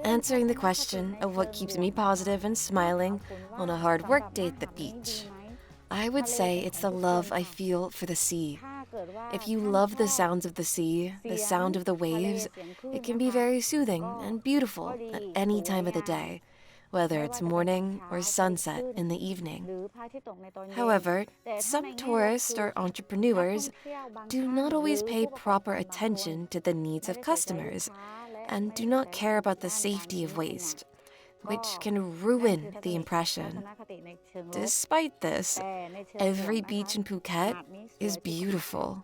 Answering the question of what keeps me positive and smiling on a hard work day at the beach, I would say it's the love I feel for the sea. If you love the sounds of the sea, the sound of the waves, it can be very soothing and beautiful at any time of the day, whether it's morning or sunset in the evening. However, some tourists or entrepreneurs do not always pay proper attention to the needs of customers and do not care about the safety of waste, which can ruin the impression. Despite this, every beach in Phuket is beautiful.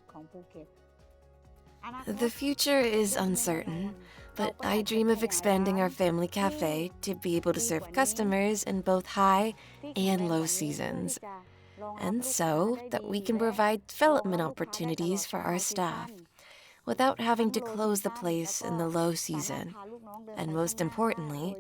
The future is uncertain, but I dream of expanding our family cafe to be able to serve customers in both high and low seasons, and so that we can provide development opportunities for our staff without having to close the place in the low season. And most importantly,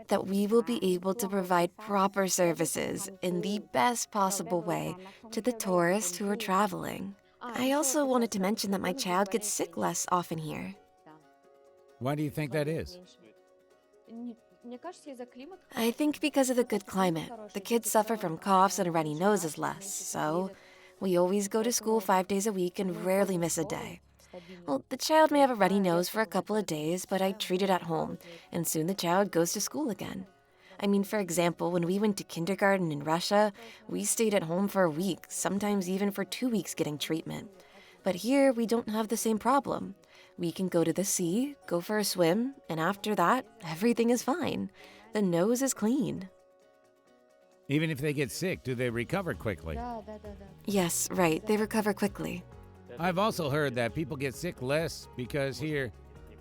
that we will be able to provide proper services in the best possible way to the tourists who are traveling. I also wanted to mention that my child gets sick less often here. Why do you think that is? I think because of the good climate, the kids suffer from coughs and runny noses less, so we always go to school 5 days a week and rarely miss a day. Well, the child may have a runny nose for a couple of days, but I treat it at home, and soon the child goes to school again. I mean, for example, when we went to kindergarten in Russia, we stayed at home for a week, sometimes even for 2 weeks getting treatment. But here, we don't have the same problem. We can go to the sea, go for a swim, and after that, everything is fine. The nose is clean. Even if they get sick, do they recover quickly? Yes, right, they recover quickly. I've also heard that people get sick less because here,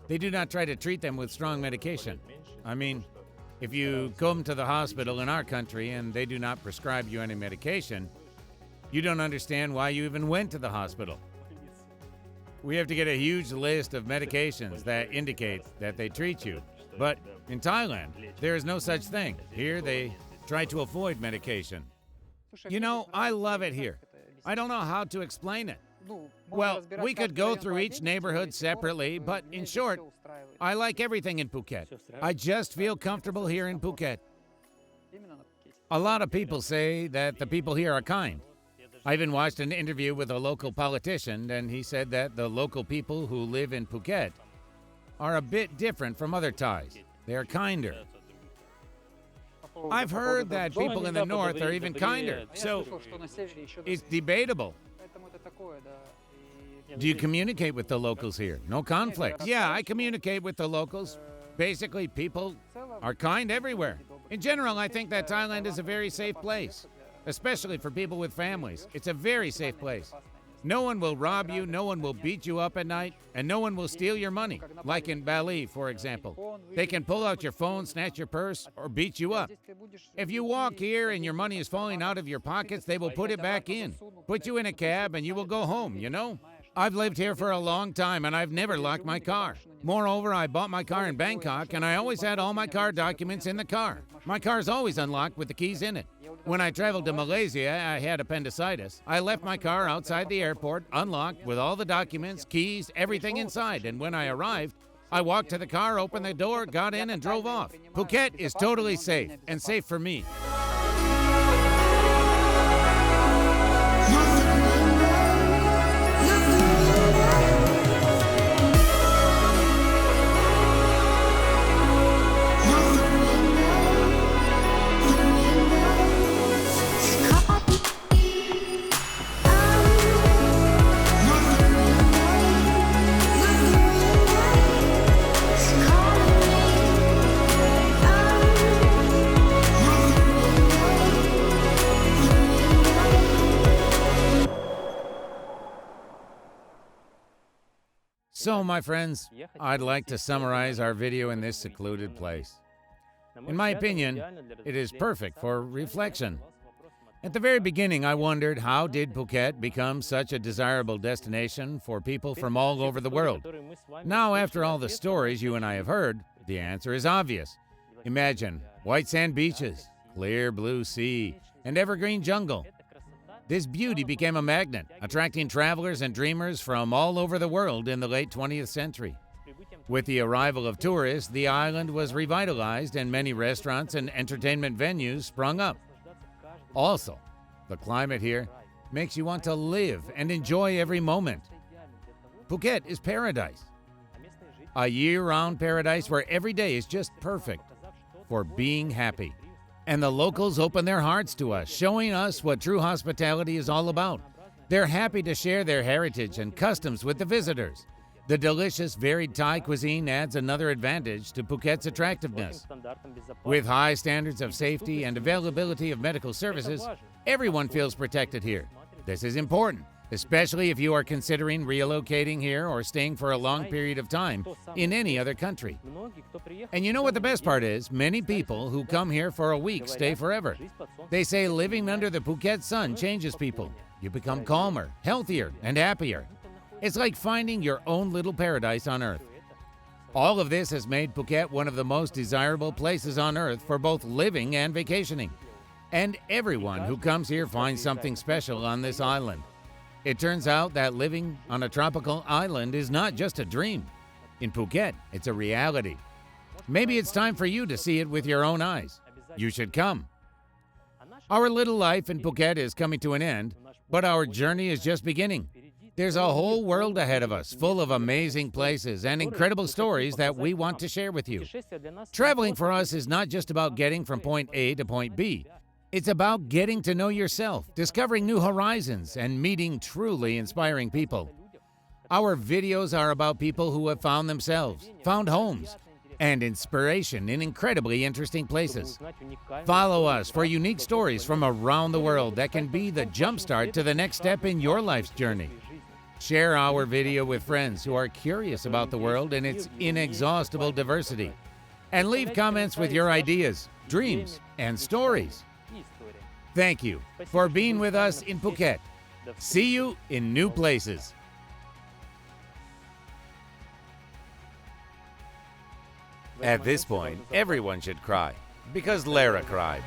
they do not try to treat them with strong medication. I mean, if you come to the hospital in our country and they do not prescribe you any medication, you don't understand why you even went to the hospital. We have to get a huge list of medications that indicate that they treat you. But in Thailand, there is no such thing. Here, they try to avoid medication. You know, I love it here. I don't know how to explain it. Well, we could go through each neighborhood separately, but in short, I like everything in Phuket. I just feel comfortable here in Phuket. A lot of people say that the people here are kind. I even watched an interview with a local politician, and he said that the local people who live in Phuket are a bit different from other Thais. They are kinder. I've heard that people in the north are even kinder, so it's debatable. Do you communicate with the locals here? No conflict. Yeah, I communicate with the locals. Basically, people are kind everywhere. In general, I think that Thailand is a very safe place, especially for people with families. It's a very safe place. No one will rob you, no one will beat you up at night, and no one will steal your money, like in Bali, for example. They can pull out your phone, snatch your purse, or beat you up. If you walk here and your money is falling out of your pockets, they will put it back in, put you in a cab, and you will go home, you know? I've lived here for a long time, and I've never locked my car. Moreover, I bought my car in Bangkok, and I always had all my car documents in the car. My car's always unlocked with the keys in it. When I traveled to Malaysia, I had appendicitis. I left my car outside the airport, unlocked, with all the documents, keys, everything inside, and when I arrived, I walked to the car, opened the door, got in, and drove off. Phuket is totally safe, and safe for me. So, my friends, I'd like to summarize our video in this secluded place. In my opinion, it is perfect for reflection. At the very beginning, I wondered, how did Phuket become such a desirable destination for people from all over the world? Now, after all the stories you and I have heard, the answer is obvious. Imagine white sand beaches, clear blue sea, and evergreen jungle. This beauty became a magnet, attracting travelers and dreamers from all over the world in the late 20th century. With the arrival of tourists, the island was revitalized and many restaurants and entertainment venues sprung up. Also, the climate here makes you want to live and enjoy every moment. Phuket is paradise. A year-round paradise where every day is just perfect for being happy. And the locals open their hearts to us, showing us what true hospitality is all about. They're happy to share their heritage and customs with the visitors. The delicious, varied Thai cuisine adds another advantage to Phuket's attractiveness. With high standards of safety and availability of medical services, everyone feels protected here. This is important, especially if you are considering relocating here or staying for a long period of time in any other country. And you know what the best part is? Many people who come here for a week stay forever. They say living under the Phuket sun changes people. You become calmer, healthier, and happier. It's like finding your own little paradise on Earth. All of this has made Phuket one of the most desirable places on Earth for both living and vacationing. And everyone who comes here finds something special on this island. It turns out that living on a tropical island is not just a dream. In Phuket, it's a reality. Maybe it's time for you to see it with your own eyes. You should come. Our little life in Phuket is coming to an end, but our journey is just beginning. There's a whole world ahead of us, full of amazing places and incredible stories that we want to share with you. Traveling for us is not just about getting from point A to point B. It's about getting to know yourself, discovering new horizons, and meeting truly inspiring people. Our videos are about people who have found themselves, found homes, and inspiration in incredibly interesting places. Follow us for unique stories from around the world that can be the jumpstart to the next step in your life's journey. Share our video with friends who are curious about the world and its inexhaustible diversity. And leave comments with your ideas, dreams, and stories. Thank you for being with us in Phuket. See you in new places. At this point, everyone should cry, because Lara cried.